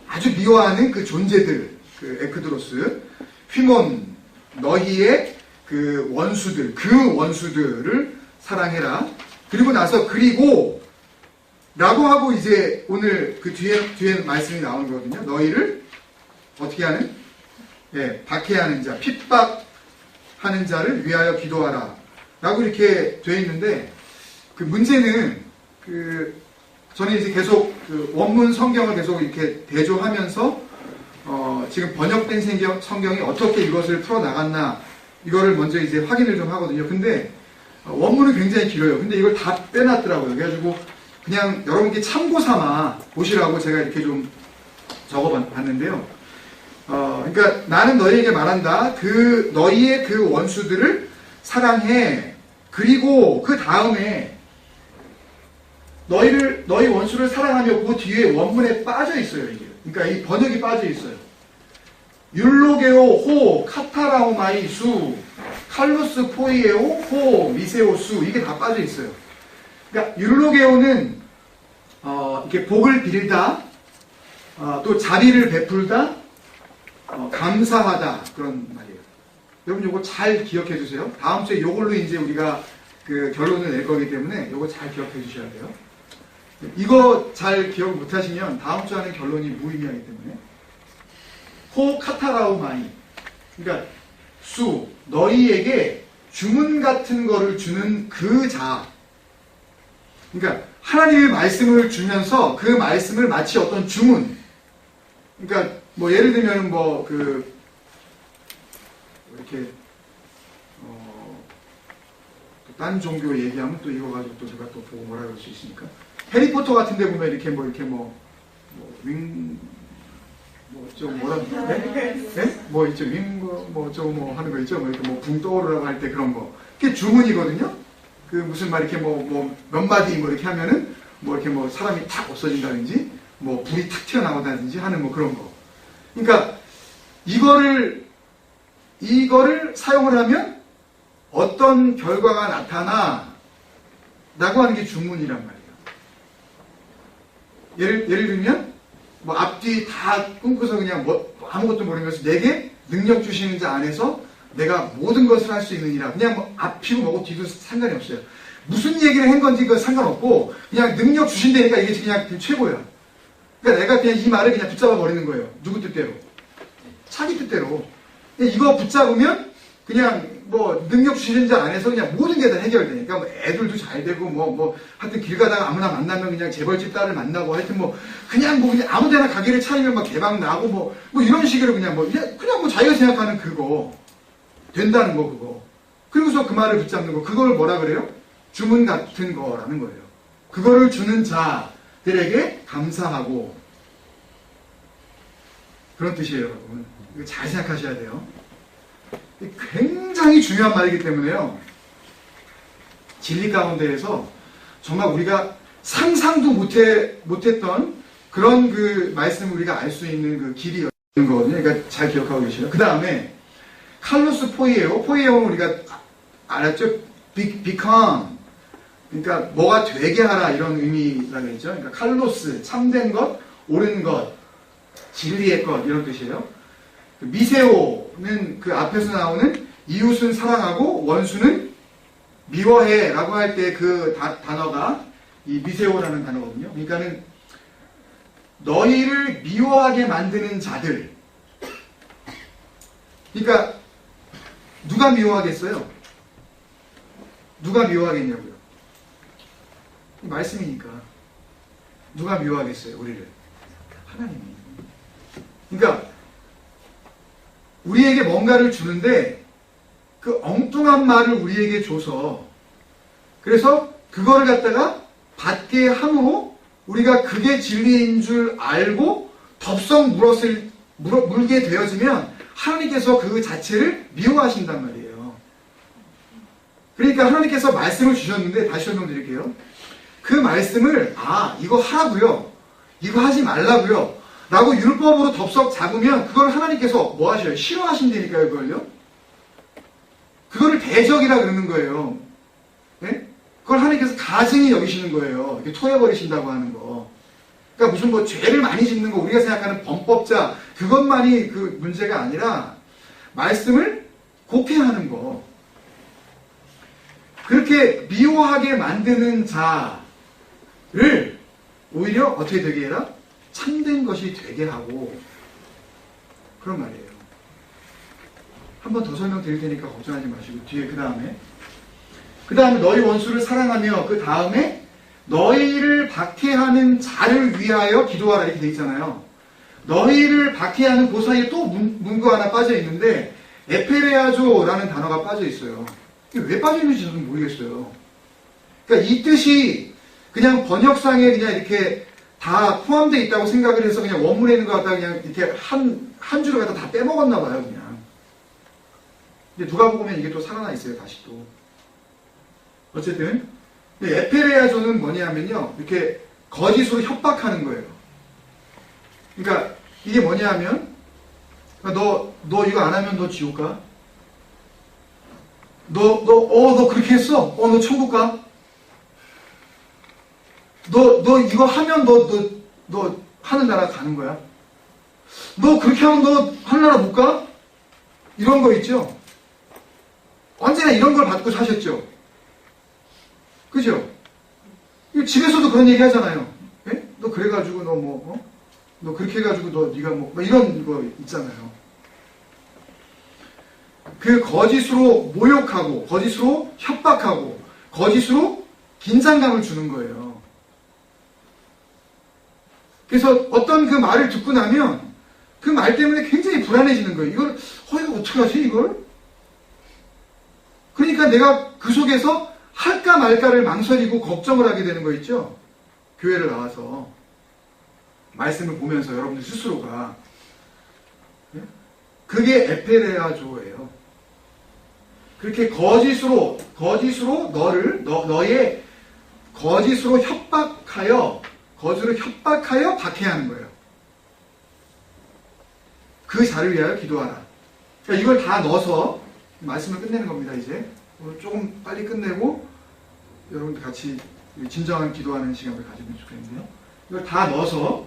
아주 미워하는 그 존재들 그 에크드로스 휘몬 너희의 그 원수들을 사랑해라. 그리고 나서 그리고 라고 하고 이제 오늘 그 뒤에 말씀이 나오는 거거든요. 너희를 어떻게 하는? 예, 박해하는 자, 핍박하는 자를 위하여 기도하라. 라고 이렇게 되어 있는데, 그 문제는 저는 이제 계속 그 원문 성경을 계속 이렇게 대조하면서, 지금 번역된 성경이 어떻게 이것을 풀어나갔나, 이거를 먼저 이제 확인을 좀 하거든요. 근데, 원문은 굉장히 길어요. 근데 이걸 다 빼놨더라고요. 그래가지고, 그냥 여러분께 참고 삼아 보시라고 제가 이렇게 좀 적어봤는데요. 그러니까 나는 너희에게 말한다. 너희의 그 원수들을 사랑해. 그리고 그 다음에 너희 원수를 사랑하며 그 뒤에 원문에 빠져 있어요. 이게. 그러니까 이 번역이 빠져 있어요. 율로게오 호 카타라오마이 수 칼루스 포이에오 호 미세오 수 이게 다 빠져 있어요. 그러니까 율로게오는 이렇게 복을 빌다, 또 자비를 베풀다, 감사하다 그런 말이에요. 여러분 이거 잘 기억해 주세요. 다음 주에 이걸로 이제 우리가 그 결론을 낼 거기 때문에 이거 잘 기억해 주셔야 돼요. 이거 잘 기억 못 하시면 다음 주 하는 결론이 무의미하기 때문에 호 카타라우마이 그러니까 수 너희에게 주문 같은 거를 주는 그 자. 그러니까 하나님의 말씀을 주면서 그 말씀을 마치 어떤 주문. 그러니까 뭐 예를 들면 뭐 이렇게 딴 종교 얘기하면 또 이거 가지고 또 제가 또 보고 뭐라 그럴 수 있으니까 해리포터 같은 데 보면 이렇게 뭐 있죠 뭐 하는 거 있죠 뭐 이렇게 뭐 붕 떠오르라고 할 때 그런 거 그게 주문이거든요. 그 무슨 말 이렇게 뭐 몇 마디 뭐 이렇게 하면은 뭐 이렇게 뭐 사람이 탁 없어진다든지 뭐 불이 탁 튀어나오다든지 하는 뭐 그런 거. 그러니까 이거를 사용을 하면 어떤 결과가 나타나 라고 하는 게 주문이란 말이에요. 예를 들면 뭐 앞뒤 다 끊고서 그냥 뭐 아무것도 모르면서 내게 능력 주시는 자 안에서 내가 모든 것을 할 수 있느니라. 그냥 뭐 앞이고 뭐고 뒤도 상관이 없어요. 무슨 얘기를 한 건지 그건 상관없고 그냥 능력 주신다니까 이게 그냥 최고야. 그러니까 내가 그냥 이 말을 그냥 붙잡아 버리는 거예요. 누구 뜻대로? 자기 뜻대로. 이거 붙잡으면 그냥 뭐 능력 주시는 자 안에서 그냥 모든 게 다 해결되니까 뭐 애들도 잘 되고 뭐 하여튼 길 가다가 아무나 만나면 그냥 재벌집 딸을 만나고 하여튼 뭐 그냥 아무 데나 가게를 차리면 막 대박 나고 뭐 이런 식으로 그냥 뭐 자기가 생각하는 그거 된다는 거 그거. 그리고서 그 말을 붙잡는 거, 그걸 뭐라 그래요? 주문 같은 거라는 거예요. 그거를 주는 자들에게 감사하고, 그런 뜻이에요, 여러분. 이거 잘 생각하셔야 돼요. 굉장히 중요한 말이기 때문에요. 진리 가운데에서 정말 우리가 상상도 못했던 그런 그 말씀을 우리가 알 수 있는 그 길이 있는 거거든요. 그러니까 잘 기억하고 계시죠. 그 다음에 칼로스 포이에오는 우리가 알았죠? become. 그러니까 뭐가 되게 하라 이런 의미라고 했죠. 그러니까 칼로스, 참된 것, 옳은 것, 진리의 것 이런 뜻이에요. 미세오는 그 앞에서 나오는 이웃은 사랑하고 원수는 미워해 라고 할 때 그 단어가 이 미세오라는 단어거든요. 그러니까는 너희를 미워하게 만드는 자들. 그러니까 누가 미워하겠어요? 누가 미워하겠냐고요? 말씀이니까. 누가 미워하겠어요? 우리를. 하나님이. 그러니까 우리에게 뭔가를 주는데 그 엉뚱한 말을 우리에게 줘서 그래서 그거를 갖다가 받게 함으로 우리가 그게 진리인 줄 알고 덥석 물게 되어지면 하나님께서 그 자체를 미워하신단 말이에요. 그러니까 하나님께서 말씀을 주셨는데 다시 설명드릴게요. 그 말씀을 이거 하라고요. 이거 하지 말라고요. 라고 율법으로 덥석 잡으면 그걸 하나님께서 뭐 하셔요? 싫어하신다니까요, 그걸요? 그거를 대적이라 그러는 거예요. 네? 그걸 하나님께서 가증히 여기시는 거예요. 이렇게 토해버리신다고 하는 거. 그러니까 무슨 뭐 죄를 많이 짓는 거 우리가 생각하는 범법자 그것만이 그 문제가 아니라 말씀을 곡해하는 거. 그렇게 미워하게 만드는 자를 오히려 어떻게 되게 해라? 참된 것이 되게 하고 그런 말이에요. 한 번 더 설명드릴 테니까 걱정하지 마시고 뒤에 그 다음에 너희 원수를 사랑하며 그 다음에 너희를 박해하는 자를 위하여 기도하라 이렇게 돼 있잖아요. 너희를 박해하는 그 사이에 또 문구가 하나 빠져 있는데 에페레아조라는 단어가 빠져 있어요. 이게 왜 빠져 있는지 저는 모르겠어요. 그러니까 이 뜻이 그냥 번역상에 그냥 이렇게 다 포함되어 있다고 생각을 해서 그냥 원문에 있는 것 같다 그냥 이렇게 한 줄을 갖다 다 빼먹었나 봐요, 그냥. 근데 누가 보면 이게 또 살아나 있어요, 다시 또. 어쨌든 에페레아조는 뭐냐면요, 이렇게 거짓으로 협박하는 거예요. 그러니까 이게 뭐냐면 너 이거 안 하면 너 지옥 가? 너 그렇게 했어? 너 천국 가? 너 이거 하면 너 하늘나라 가는 거야? 너 그렇게 하면 너 하늘나라 못 가? 이런 거 있죠? 언제나 이런 걸 받고 사셨죠? 그죠? 집에서도 그런 얘기 하잖아요. 예? 너 그래가지고 너 그렇게 해가지고 네가 이런 거 있잖아요. 그 거짓으로 모욕하고 거짓으로 협박하고 거짓으로 긴장감을 주는 거예요. 그래서 어떤 그 말을 듣고 나면 그 말 때문에 굉장히 불안해지는 거예요. 이거 어떡하지 이걸? 그러니까 내가 그 속에서 할까 말까를 망설이고 걱정을 하게 되는 거 있죠? 교회를 나와서 말씀을 보면서 여러분들 스스로가 그게 에페레아조예요. 그렇게 거짓으로 너의 거짓으로 협박하여 박해하는 거예요. 그 자를 위하여 기도하라. 그러니까 이걸 다 넣어서 말씀을 끝내는 겁니다. 이제 오늘 조금 빨리 끝내고 여러분들 같이 진정한 기도하는 시간을 가지면 좋겠는데요. 이걸 다 넣어서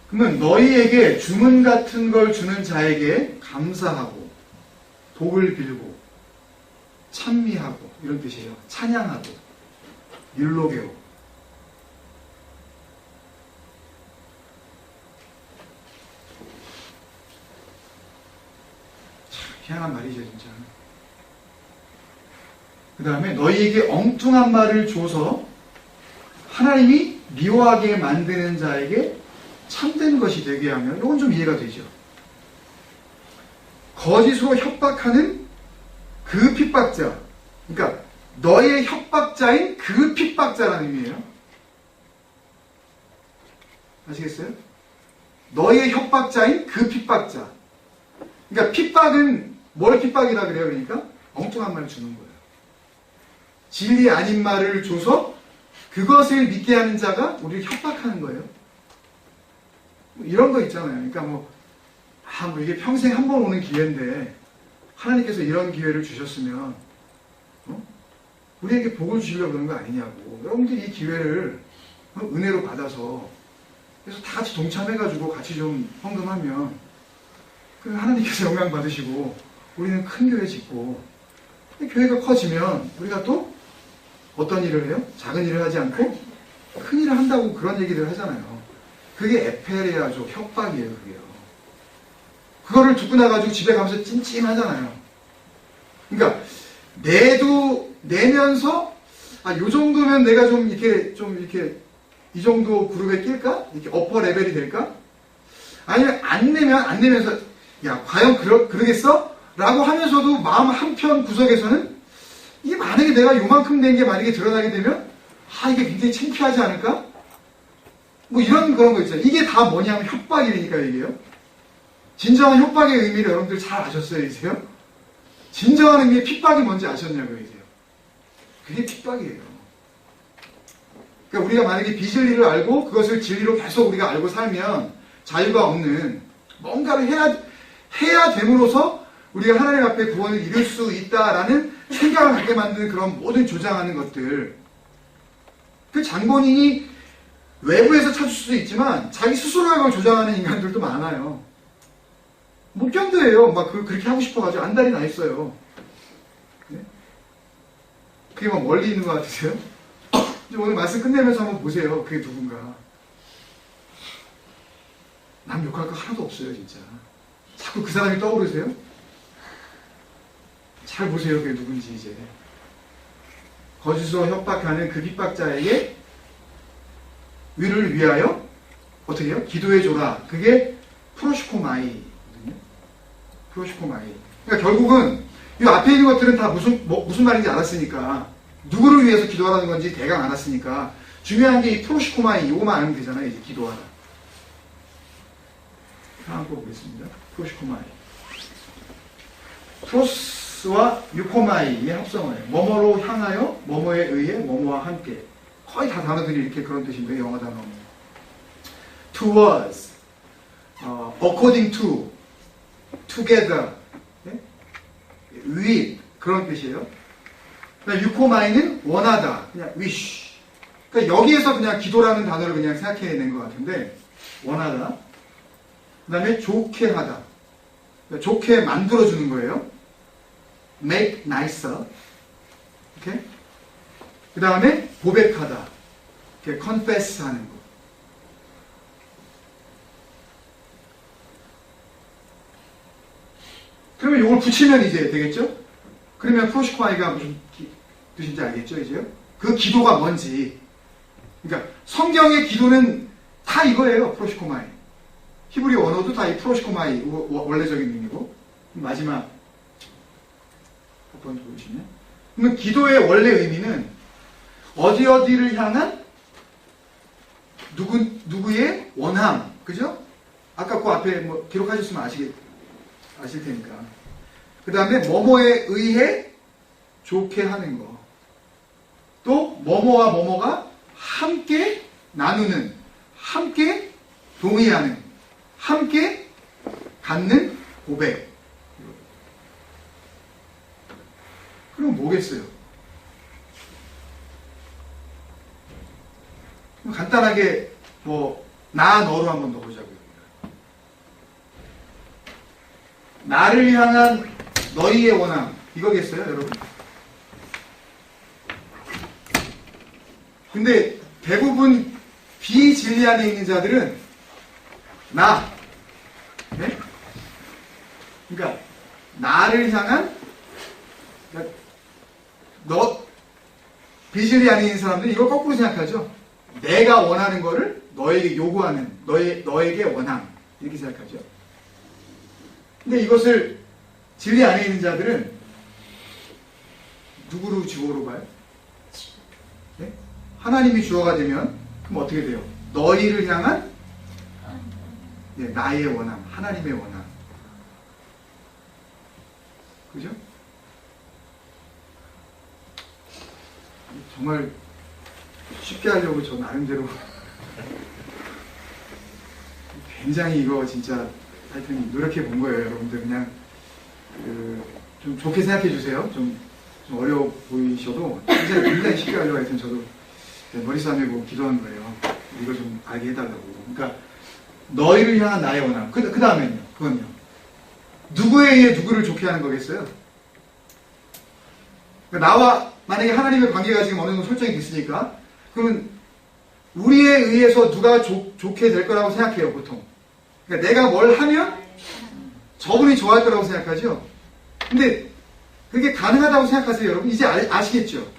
그러면 너희에게 주문 같은 걸 주는 자에게 감사하고 복을 빌고 찬미하고 이런 뜻이에요. 찬양하고 율로게오. 희한한 말이죠, 진짜. 그 다음에 너희에게 엉뚱한 말을 줘서 하나님이 미워하게 만드는 자에게 참된 것이 되게 하면 이건 좀 이해가 되죠. 거짓으로 협박하는 그 핍박자. 그러니까 너의 협박자인 그 핍박자라는 의미예요. 아시겠어요? 너의 협박자인 그 핍박자. 그러니까 핍박은 뭘 핍박이라 그래요? 그러니까 엉뚱한 말을 주는 거예요. 진리 아닌 말을 줘서 그것을 믿게 하는 자가 우리를 협박하는 거예요. 뭐 이런 거 있잖아요. 그러니까 뭐 이게 평생 한 번 오는 기회인데 하나님께서 이런 기회를 주셨으면 우리에게 복을 주시려고 그런 거 아니냐고. 여러분들이 이 기회를 은혜로 받아서 그래서 다 같이 동참해가지고 같이 좀 헌금하면 하나님께서 영광 받으시고 우리는 큰 교회 짓고 교회가 커지면 우리가 또 어떤 일을 해요? 작은 일을 하지 않고 큰 일을 한다고 그런 얘기를 하잖아요. 그게 에페레아족 협박이에요. 그게요. 그거를 듣고 나가지고 집에 가면서 찜찜하잖아요. 그러니까 내면서 요 정도면 내가 좀 이렇게 이 정도 그룹에 낄까? 이렇게 어퍼 레벨이 될까? 아니면 안 내면서 야 과연 그러겠어? 라고 하면서도 마음 한편 구석에서는 이게 만약에 내가 요만큼 된 게 만약에 드러나게 되면 이게 굉장히 창피하지 않을까? 뭐 이런 그런 거 있잖아요. 이게 다 뭐냐면 협박이니까 이게요. 진정한 협박의 의미를 여러분들 잘 아셨어요, 이제요? 진정한 의미의 핍박이 뭔지 아셨냐고요, 이제요? 그게 핍박이에요. 그러니까 우리가 만약에 비진리를 알고 그것을 진리로 계속 우리가 알고 살면 자유가 없는 뭔가를 해야 됨으로써 우리가 하나님 앞에 구원을 이룰 수 있다라는 생각을 갖게 만드는 그런 모든 조장하는 것들. 그 장본인이 외부에서 찾을 수도 있지만 자기 스스로의 걸 조장하는 인간들도 많아요. 못 견뎌요. 그렇게 하고 싶어가지고 안달이 나 있어요. 네? 그게 막 멀리 있는 것 같으세요? 오늘 말씀 끝내면서 한번 보세요. 그게 누군가. 남 욕할 거 하나도 없어요, 진짜. 자꾸 그 사람이 떠오르세요? 잘 보세요, 그게 누군지 이제. 거짓으로 협박하는 그 핍박자에게 위를 위하여 어떻게 해요? 기도해줘라. 그게 프로시코마이거든요. 프로시코마이. 그러니까 결국은 이 앞에 있는 것들은 다 무슨 말인지 알았으니까, 누구를 위해서 기도하라는 건지 대강 알았으니까 중요한 게 이 프로시코마이 이거만 알면 되잖아요. 이제 기도하라. 하나 보겠습니다. 프로시코마이. 프로스와 유코마이의 합성어예요. 뭐뭐로 향하여, 뭐뭐에 의해, 뭐뭐와 함께. 거의 다 단어들이 이렇게 그런 뜻인데, 영어 단어. towards, according to, together, 네? with, 그런 뜻이에요. 유코마이는 원하다, 그냥 wish. 그러니까 여기에서 그냥 기도라는 단어를 그냥 생각해낸 것 같은데, 원하다. 그 다음에 좋게 하다. 그러니까 좋게 만들어주는 거예요. make nicer. 이렇게. 그 다음에 고백하다. 이렇게 confess 하는 거. 그러면 이걸 붙이면 이제 되겠죠? 그러면 프로시코마이가 무슨 뜻인지 알겠죠, 이제요? 그 기도가 뭔지. 그러니까 성경의 기도는 다 이거예요, 프로시코마이. 히브리 언어도 다 이 프로시코마이 원래적인 의미고. 마지막 한번 보시면, 그러면 기도의 원래 의미는 어디를 향한 누구의 원함, 그죠? 아까 그 앞에 뭐 기록하셨으면 아실 테니까. 그 다음에 뭐뭐에 의해 좋게 하는 거. 또 뭐뭐와 뭐뭐가 함께 나누는, 함께 동의하는, 함께 갖는 고백. 그럼 뭐겠어요? 간단하게 나 너로 한번 넣어보자고요. 나를 향한 너희의 원함, 이거겠어요, 여러분? 근데 대부분 비진리 안에 있는 자들은 네? 그러니까 나를 향한, 그러니까 비진리 안에 있는 사람들은 이걸 거꾸로 생각하죠. 내가 원하는 거를 너에게 요구하는, 너에게 원함, 이렇게 생각하죠. 근데 이것을 진리 안에 있는 자들은 누구로 주어로 가요? 네? 하나님이 주어가 되면 그럼 어떻게 돼요? 너희를 향한 네, 나의 원함, 하나님의 원함. 그죠? 정말 쉽게 하려고 저 나름대로 굉장히 이거 진짜 하여튼 노력해 본 거예요. 여러분들 그냥 좀 좋게 생각해 주세요. 좀 어려워 보이셔도 굉장히 쉽게 하려고 하여튼 저도 머리 싸매고 기도한 거예요. 이거 좀 알게 해달라고. 그러니까 너희를 향한 나의 원함. 그 다음에는요. 그건요. 누구에 의해 누구를 좋게 하는 거겠어요? 그러니까 나와 만약에 하나님의 관계가 지금 어느 정도 설정이 됐으니까 그러면 우리에 의해서 누가 좋게 될 거라고 생각해요, 보통. 그러니까 내가 뭘 하면 저분이 좋아할 거라고 생각하죠. 근데 그게 가능하다고 생각하세요, 여러분? 이제 아시겠죠?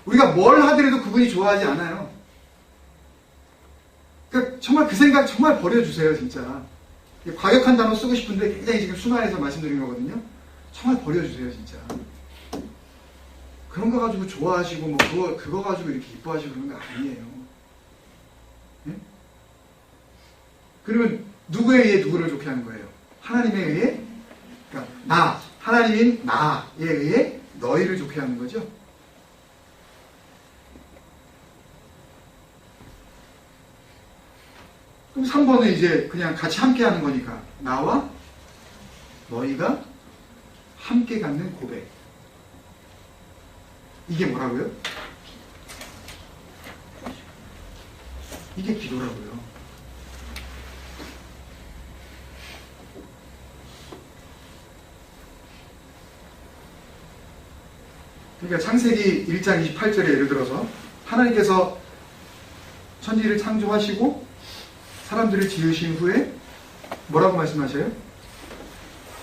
우리가 뭘 하더라도 그분이 좋아하지 않아요. 그러니까 정말 그 생각 정말 버려주세요, 진짜. 과격한 단어 쓰고 싶은데 굉장히 지금 순화해서 말씀드린 거거든요. 정말 버려주세요, 진짜. 그런 거 가지고 좋아하시고 뭐 그거 가지고 이렇게 기뻐하시고 그런 거 아니에요. 네? 그러면 누구에 의해 누구를 좋게 하는 거예요? 하나님에 의해, 그러니까 하나님인 나에 의해 너희를 좋게 하는 거죠. 그럼 3번은 이제 그냥 같이 함께 하는 거니까 나와 너희가 함께 갖는 고백. 이게 뭐라고요? 이게 기도라고요. 그러니까 창세기 1장 28절에 예를 들어서 하나님께서 천지를 창조하시고 사람들을 지으신 후에 뭐라고 말씀하셔요?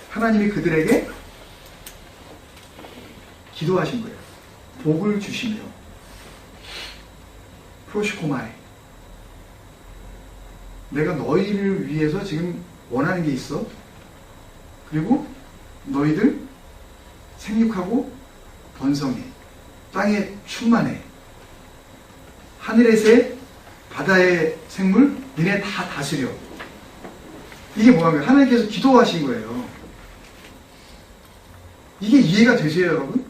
하나님이 그들에게 기도하신 거예요. 복을 주시며 프로시코마이 내가 너희를 위해서 지금 원하는 게 있어. 그리고 너희들 생육하고 번성해. 땅에 충만해. 하늘의 새, 바다의 생물, 너네 다 다스려. 이게 뭐냐면 하나님께서 기도하신 거예요. 이게 이해가 되세요, 여러분?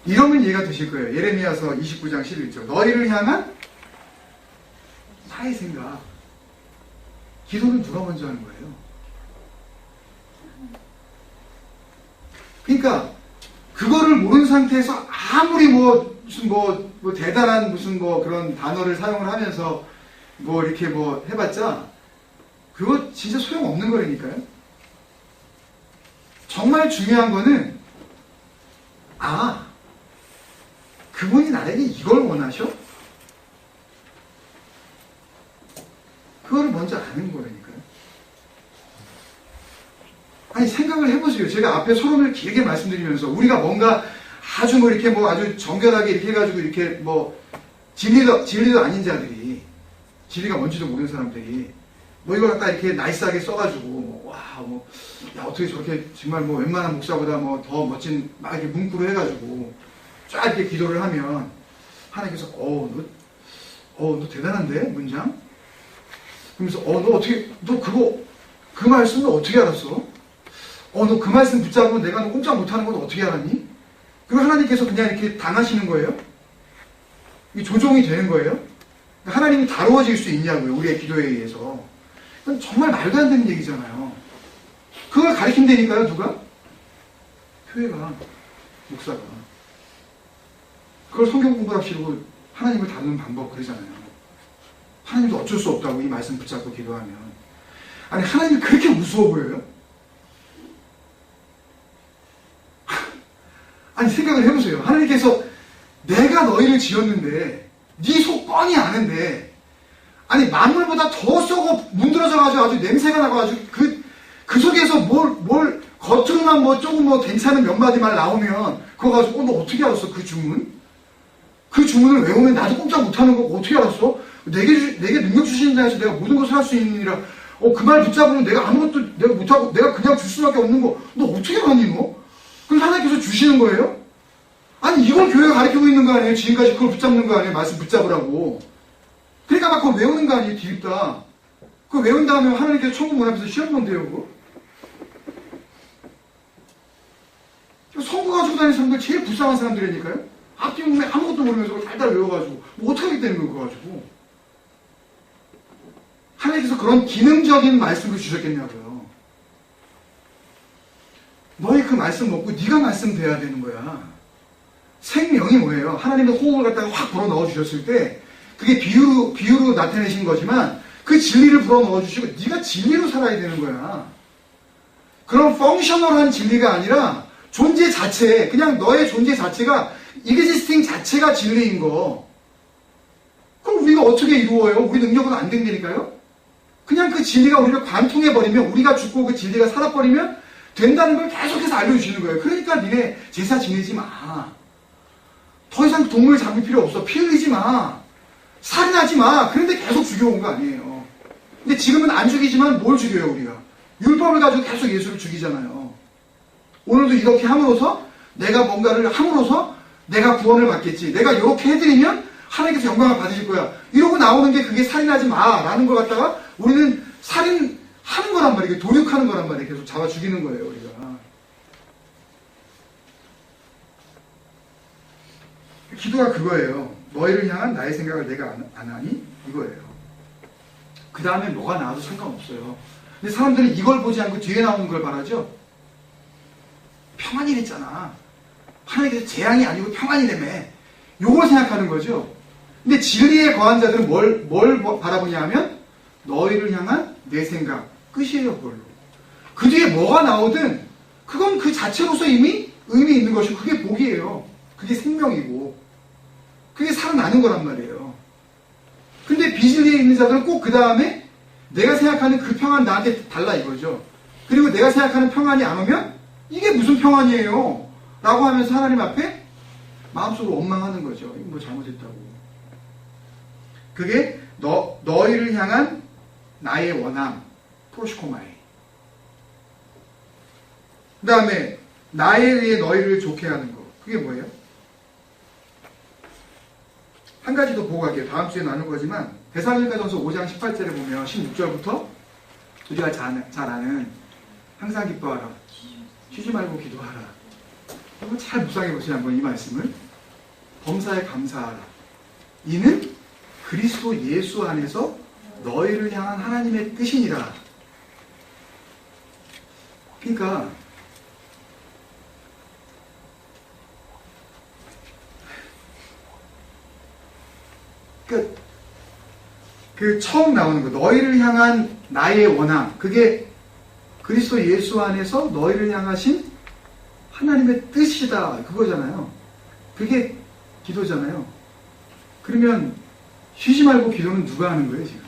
이러면 이해가 되실 거예요. 예레미야서 29장 11절. 너희를 향한 나의 생각. 기도는 누가 먼저 하는 거예요? 그러니까 그거를 모르는 상태에서 아무리 무슨 대단한 무슨 그런 단어를 사용을 하면서 이렇게 해봤자 그거 진짜 소용없는 거라니까요. 정말 중요한 거는 그분이 나에게 이걸 원하셔? 그거를 먼저 아는 거라니까요. 아니 생각을 해보세요. 제가 앞에 서론을 길게 말씀드리면서 우리가 뭔가 아주 이렇게 아주 정결하게 이렇게 해가지고 이렇게 진리도 아닌 자들이 진리가 뭔지도 모르는 사람들이 이걸 갖다 이렇게 나이스하게 써가지고 야 어떻게 저렇게 정말 웬만한 목사보다 더 멋진 막 이렇게 문구로 해가지고 쫙 이렇게 기도를 하면 하나님께서 너 대단한데 문장? 그러면서 너 어떻게 그 말씀 너 어떻게 알았어? 너 그 말씀 붙잡으면 내가 너 꼼짝 못하는 건 어떻게 알았니? 그리고 하나님께서 그냥 이렇게 당하시는 거예요? 이게 조종이 되는 거예요? 하나님이 다루어질 수 있냐고요, 우리의 기도에 의해서. 그건 정말 말도 안 되는 얘기잖아요. 그걸 가르친다니까요, 누가? 교회가, 목사가. 그걸 성경 공부합시고 하나님을 다루는 방법 그러잖아요. 하나님도 어쩔 수 없다고 이 말씀 붙잡고 기도하면. 아니, 하나님이 그렇게 무서워 보여요? 아니, 생각을 해보세요. 하나님께서 내가 너희를 지었는데 네 속 뻔히 아는데 아니 만물보다 더 썩어 문드러져가지고 아주 냄새가 나가지고 그 속에서 뭘 겉으로만 조금 괜찮은 몇 마디 말 나오면 그거 가지고 너 어떻게 알았어? 그 주문? 그 주문을 외우면 나도 꼼짝 못하는 거 어떻게 알았어? 내게 능력 주시는 자에서 내가 모든 것을 할 수 있느니라. 그 말 붙잡으면 내가 아무것도 내가 못하고 내가 그냥 줄 수밖에 없는 거 너 어떻게 알았니 너? 그럼 하나님께서 주시는 거예요? 아니 이걸 교회가 가르치고 있는 거 아니에요? 지금까지 그걸 붙잡는 거 아니에요? 말씀 붙잡으라고. 그러니까 막 그걸 외우는 거 아니에요? 뒤집다. 그거 외운 다음에 하나님께서 천국 문 앞에서 시험 본대요 그거. 성구 가지고 다니는 사람들 제일 불쌍한 사람들이니까요. 앞뒤문에 아무것도 모르면서 그걸 달달 외워가지고 뭐 어떻게 하겠다는 거예요 그거 가지고. 하나님께서 그런 기능적인 말씀을 주셨겠냐고요. 너희 그 말씀 먹고 네가 말씀 돼야 되는 거야. 생명이 뭐예요? 하나님의 호흡을 갖다가 확 불어 넣어 주셨을 때 그게 비유로 나타내신 거지만 그 진리를 불어 넣어 주시고 네가 진리로 살아야 되는 거야. 그런 펑셔널한 진리가 아니라 존재 자체, 그냥 너의 존재 자체가 이그지스팅 자체가 진리인 거. 그럼 우리가 어떻게 이루어요? 우리 능력은 안 된다니까요? 그냥 그 진리가 우리를 관통해버리면, 우리가 죽고 그 진리가 살아버리면 된다는 걸 계속해서 알려주시는 거예요. 그러니까 니네 제사 지내지 마. 더 이상 동물 잡을 필요 없어. 피 흘리지 마. 살인하지 마. 그런데 계속 죽여온 거 아니에요. 근데 지금은 안 죽이지만 뭘 죽여요, 우리가? 율법을 가지고 계속 예수를 죽이잖아요. 오늘도 이렇게 함으로써 내가 뭔가를 함으로써 내가 구원을 받겠지. 내가 이렇게 해드리면 하나님께서 영광을 받으실 거야. 이러고 나오는 게 그게 살인하지 마라는 걸 갖다가 우리는 살인하는 거란 말이에요. 도륙하는 거란 말이에요. 계속 잡아 죽이는 거예요, 우리가. 기도가 그거예요. 너희를 향한 나의 생각을 내가 안 하니? 이거예요. 그 다음에 뭐가 나와도 상관없어요. 근데 사람들은 이걸 보지 않고 뒤에 나오는 걸 바라죠? 평안이랬잖아. 하나님께서 재앙이 아니고 평안이라며. 요걸 생각하는 거죠. 근데 진리에 거한 자들은 뭘 바라보냐 하면 너희를 향한 내 생각. 끝이에요, 그걸로. 그 뒤에 뭐가 나오든 그건 그 자체로서 이미 의미 있는 것이고 그게 복이에요. 그게 생명이고 그게 살아나는 거란 말이에요. 근데 비진리에 있는 자들은 꼭 그 다음에 내가 생각하는 그 평안 나한테 달라 이거죠. 그리고 내가 생각하는 평안이 안 오면 이게 무슨 평안이에요? 라고 하면서 하나님 앞에 마음속으로 원망하는 거죠. 이거 뭐 잘못했다고. 그게 너희를 향한 나의 원함, 프로시코마이. 그 다음에 나에 의해 너희를 좋게 하는 거. 그게 뭐예요? 한 가지 더 보고 갈게요. 다음 주에 나눌 거지만 데살로니가전서 5장 18절에 보면 16절부터 우리가 잘 아는 항상 기뻐하라. 쉬지 말고 기도하라. 한번 잘 묵상해 보세요. 한번 이 말씀을. 범사에 감사하라. 이는 그리스도 예수 안에서 너희를 향한 하나님의 뜻이니라. 그러니까 그 처음 나오는 거 너희를 향한 나의 원함 그게 그리스도 예수 안에서 너희를 향하신 하나님의 뜻이다 그거잖아요. 그게 기도잖아요. 그러면 쉬지 말고 기도는 누가 하는 거예요 지금?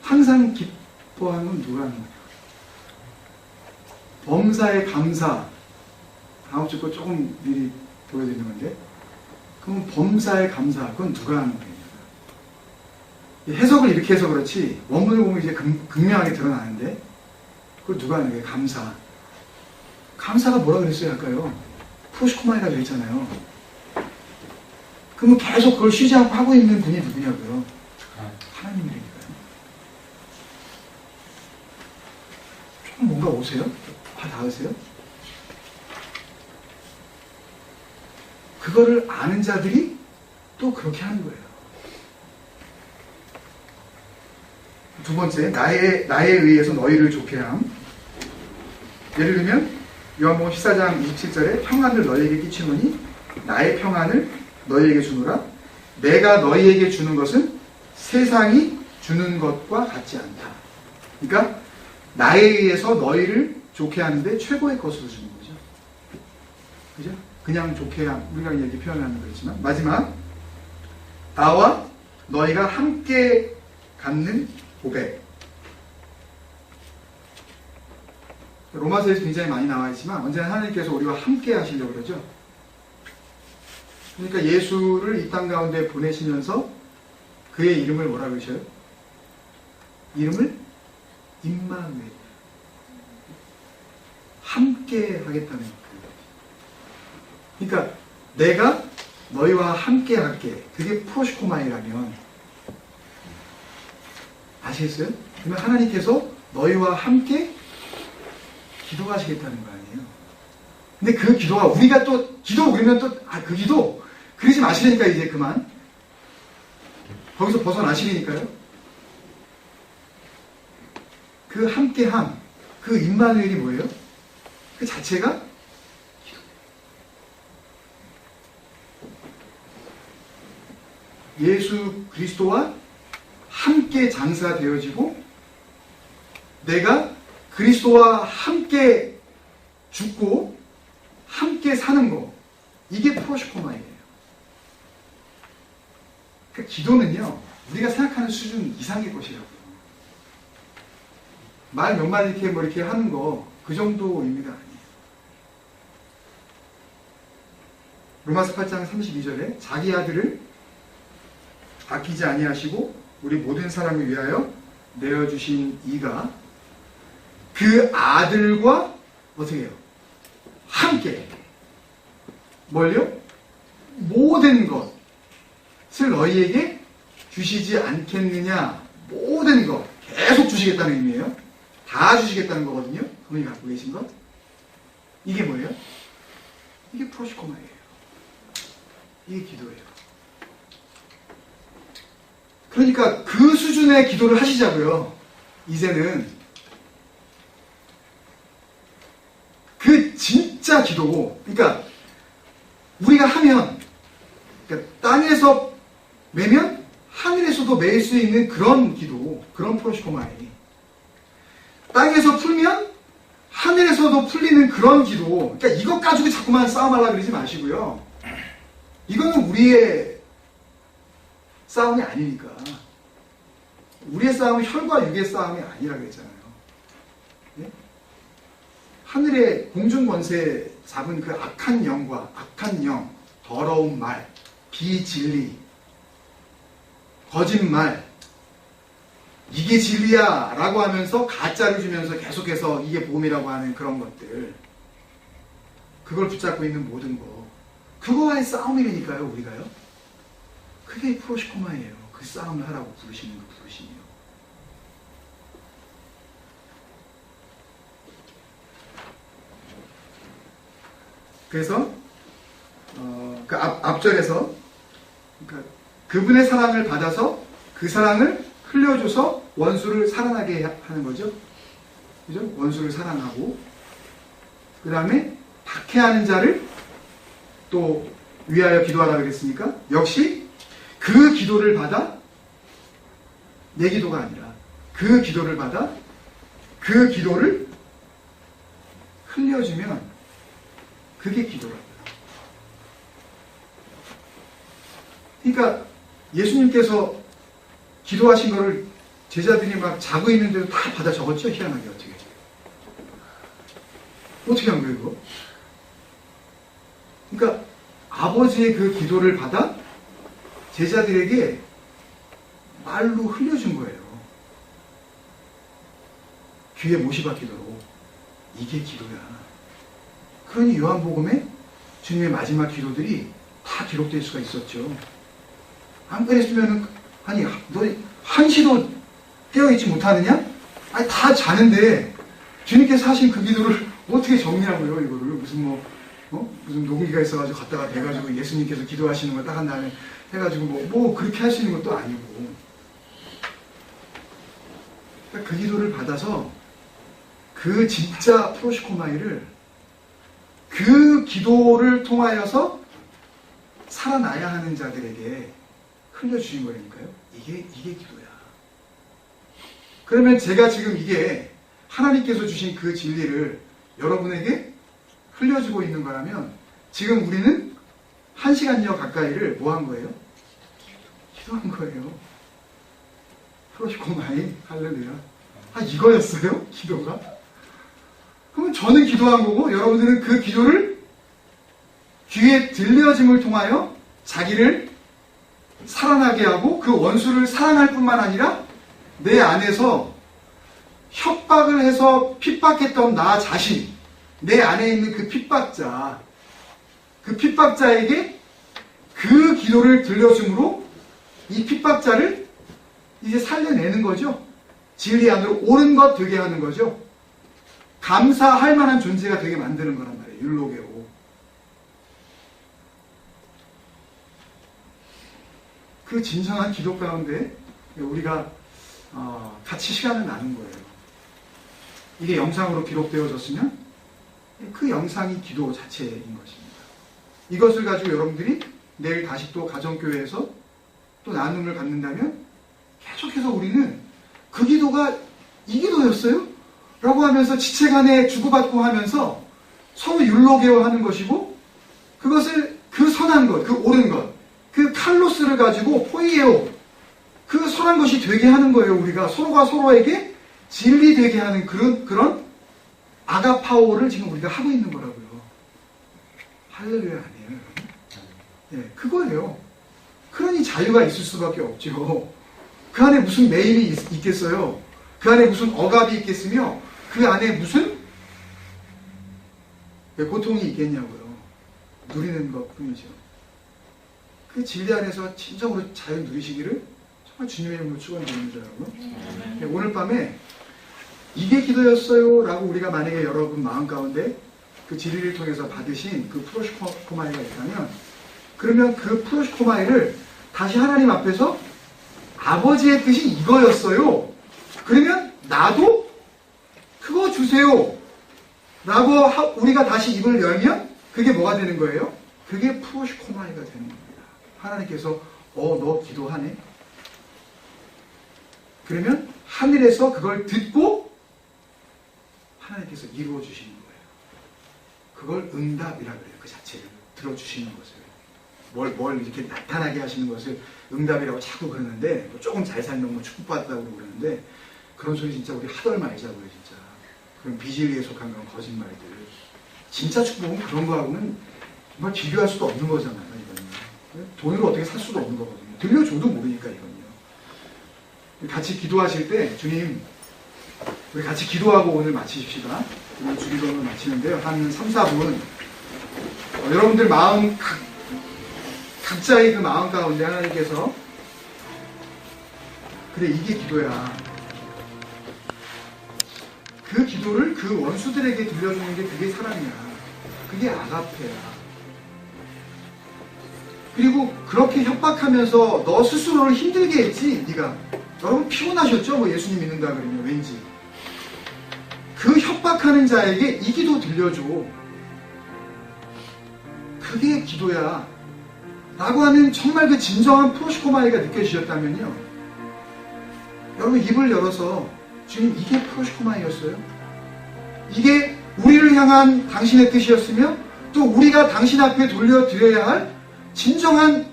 항상 기뻐하는 건 누가 하는 거예요? 범사에 감사. 다음 주 거 조금 미리 보여드리는 건데 그럼 범사에 감사 그건 누가 하는 거예요? 해석을 이렇게 해서 그렇지 원문을 보면 이제 극명하게 드러나는데 그걸 누가 하는 거예요? 감사. 감사가 뭐라 그랬어요 아까요? 프로시코마이라고 했잖아요. 그러면 계속 그걸 쉬지 않고 하고 있는 분이 누구냐고요? 하나님이라니까요. 조금 뭔가 오세요? 다 닿으세요? 그거를 아는 자들이 또 그렇게 하는 거예요. 두 번째, 나에 의해서 너희를 좋게 함. 예를 들면 요한복음 14장 27절에 평안을 너희에게 끼치노니 나의 평안을 너희에게 주노라. 내가 너희에게 주는 것은 세상이 주는 것과 같지 않다. 그러니까 나에 의해서 너희를 좋게 하는데 최고의 것으로 주는 거죠. 그죠? 그냥 좋게 함. 우리가 이렇게 표현하는 거지만 마지막 나와 너희가 함께 갖는 고백. 로마서에서 굉장히 많이 나와 있지만 언제나 하나님께서 우리와 함께 하시려고 그러죠. 그러니까 예수를 이 땅 가운데 보내시면서 그의 이름을 뭐라고 그러셔요? 이름을 임마누엘. 함께 하겠다는 거예요. 그러니까 내가 너희와 함께 할게. 그게 프로시코마이라면 아시겠어요? 그러면 하나님께서 너희와 함께 기도하시겠다는 거 아니에요. 근데 그 기도가 우리가 또 기도 그러면 또 그 기도 그러지 마시니까 이제 그만 거기서 벗어나시니까요. 그 함께함, 그 임마누엘이 뭐예요? 그 자체가 예수 그리스도와 함께 장사되어지고 내가 그리스도와 함께 죽고 함께 사는 거, 이게 프로시코마이에요. 그러니까 기도는요, 우리가 생각하는 수준 이상의 것이라고요. 말 몇 마디 이렇게 뭐 이렇게 하는 거, 그 정도 의미가 아니에요. 로마서 8장 32절에 자기 아들을 아끼지 아니하시고 우리 모든 사람을 위하여 내어주신 이가 그 아들과 어떻게 해요? 함께 뭘요? 모든 것을 너희에게 주시지 않겠느냐. 모든 것 계속 주시겠다는 의미예요. 다 주시겠다는 거거든요. 그분이 갖고 계신 것. 이게 뭐예요? 이게 프로시코마예요. 이게 기도예요. 그러니까 그 수준의 기도를 하시자고요. 이제는 그 진짜 기도고, 그러니까 우리가 하면, 그러니까 땅에서 매면 하늘에서도 매일 수 있는 그런 기도, 그런 프로시코마이. 땅에서 풀면 하늘에서도 풀리는 그런 기도. 그러니까 이것 가지고 자꾸만 싸움하려고 그러지 마시고요. 이거는 우리의 싸움이 아니니까. 우리의 싸움은 혈과 육의 싸움이 아니라 그랬잖아요. 예? 하늘의 공중 권세 잡은 그 악한 영과 악한 영, 더러운 말, 비진리, 거짓말, 이게 진리야 라고 하면서 가짜를 주면서 계속해서 이게 복음이라고 하는 그런 것들, 그걸 붙잡고 있는 모든 거, 그거와의 싸움이니까요. 우리가요. 그게 프로시코마예요. 그 싸움을 하라고 부르시는 그 부르심이요. 그래서 그 앞절에서 그러니까 그분의 사랑을 받아서 그 사랑을 흘려줘서 원수를 사랑하게 하는 거죠. 그죠? 원수를 사랑하고 그 다음에 박해하는 자를 또 위하여 기도하라 그랬으니까 역시 그 기도를 받아 내 기도가 아니라 그 기도를 받아 그 기도를 흘려주면 그게 기도라고요. 그러니까 예수님께서 기도하신 거를 제자들이 막 자고 있는데도 다 받아 적었죠. 희한하게 어떻게 한 거예요 이거? 그러니까 아버지의 그 기도를 받아 제자들에게 말로 흘려준 거예요. 귀에 못이 박히도록. 이게 기도야. 그러니 요한복음에 주님의 마지막 기도들이 다 기록될 수가 있었죠. 안 그랬으면 아니 너 한시도 깨어있지 못하느냐? 아니 다 자는데 주님께서 하신 그 기도를 어떻게 정리하고요 이거를 무슨 무슨 녹음기가 있어가지고 갖다가 대가지고 예수님께서 기도하시는 걸 딱 한 다음에 해가지고 뭐 그렇게 할 수 있는 것도 아니고. 그러니까 그 기도를 받아서 그 진짜 프로시코마이를 그 기도를 통하여서 살아나야 하는 자들에게 흘려주신 거니까요. 이게 기도야. 그러면 제가 지금 이게 하나님께서 주신 그 진리를 여러분에게 흘려주고 있는 거라면 지금 우리는 1시간여 가까이를 뭐 한 거예요? 기도한 거예요. 프로시코마이 할렐루야. 이거였어요? 기도가? 그러면 저는 기도한 거고 여러분들은 그 기도를 귀에 들려짐을 통하여 자기를 살아나게 하고 그 원수를 사랑할 뿐만 아니라 내 안에서 협박을 해서 핍박했던 나 자신, 내 안에 있는 그 핍박자에게 그 기도를 들려줌으로 이 핍박자를 이제 살려내는 거죠. 진리 안으로 옳은 것 되게 하는 거죠. 감사할 만한 존재가 되게 만드는 거란 말이에요. 율로게오. 그 진정한 기도 가운데 우리가 같이 시간을 나눈 거예요. 이게 영상으로 기록되어졌으면 그 영상이 기도 자체인 것입니다. 이것을 가지고 여러분들이 내일 다시 또 가정교회에서 또 나눔을 갖는다면 계속해서 우리는 그 기도가 이 기도였어요? 라고 하면서 지체간에 주고받고 하면서 서로 율로게오 하는 것이고, 그것을 그 선한 것, 그 옳은 것, 그 칼로스를 가지고 포이에오, 그 선한 것이 되게 하는 거예요. 우리가 서로가 서로에게 진리 되게 하는 그런 아가파오를 지금 우리가 하고 있는 거라고요. 할렐루야 아니에요. 네, 그거예요. 그러니 자유가 있을 수밖에 없죠. 그 안에 무슨 매일이 있겠어요? 그 안에 무슨 억압이 있겠으며 그 안에 무슨 고통이 있겠냐고요. 누리는 것 뿐이죠. 그 진리 안에서 진정으로 자유 누리시기를 정말 주님의 이름으로 축원드립니다, 여러분. 네, 오늘 밤에 이게 기도였어요 라고 우리가 만약에 여러분 마음 가운데 그 진리를 통해서 받으신 그 프로시코마이가 있다면, 그러면 그 프로시코마이를 다시 하나님 앞에서 아버지의 뜻이 이거였어요. 그러면 나도 그거 주세요 라고 우리가 다시 입을 열면 그게 뭐가 되는 거예요? 그게 프로시코마이가 되는 겁니다. 하나님께서 너 기도하네? 그러면 하늘에서 그걸 듣고 하나님께서 이루어 주시는 거예요. 그걸 응답이라고 해요. 그 자체를 들어주시는 것을. 뭘 이렇게 나타나게 하시는 것을 응답이라고 자꾸 그러는데, 조금 잘 살면 뭐 축복받았다고 그러는데, 그런 소리 진짜 우리 하덜 말자고요, 진짜. 그런 비진리에 속한 그런 거짓말들. 진짜 축복은 그런 거하고는 정말 비교할 수도 없는 거잖아요, 이거는. 돈으로 어떻게 살 수도 없는 거거든요. 들려줘도 모르니까, 이건요. 같이 기도하실 때, 주님, 우리 같이 기도하고 오늘 마치십시다. 오늘 주기도를 마치는데요. 한 3, 4분. 여러분들 마음, 각자의 그 마음 가운데 하나님께서, 그래, 이게 기도야. 그 기도를 그 원수들에게 들려주는 게 그게 사랑이야. 그게 아가페야. 그리고 그렇게 협박하면서 너 스스로를 힘들게 했지, 네가. 여러분 피곤하셨죠? 뭐 예수님 믿는다 그러면 왠지. 그 협박하는 자에게 이 기도 들려줘. 그게 기도야. 라고 하는 정말 그 진정한 프로시코마이가 느껴지셨다면요. 여러분 입을 열어서 주님 이게 프로시코마이였어요? 이게 우리를 향한 당신의 뜻이었으며 또 우리가 당신 앞에 돌려드려야 할 진정한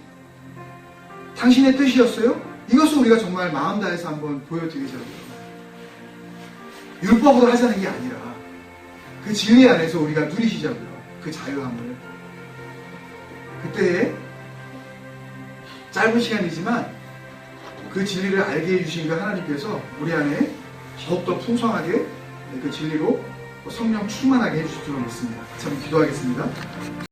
당신의 뜻이었어요? 이것을 우리가 정말 마음 다해서 한번 보여드리자고요. 율법으로 하자는 게 아니라 그 진리 안에서 우리가 누리시자고요. 그 자유함을. 그때에 짧은 시간이지만 그 진리를 알게 해주신 그 하나님께서 우리 안에 더욱더 풍성하게 그 진리로 성령 충만하게 해주실 줄 믿습니다. 참 기도하겠습니다.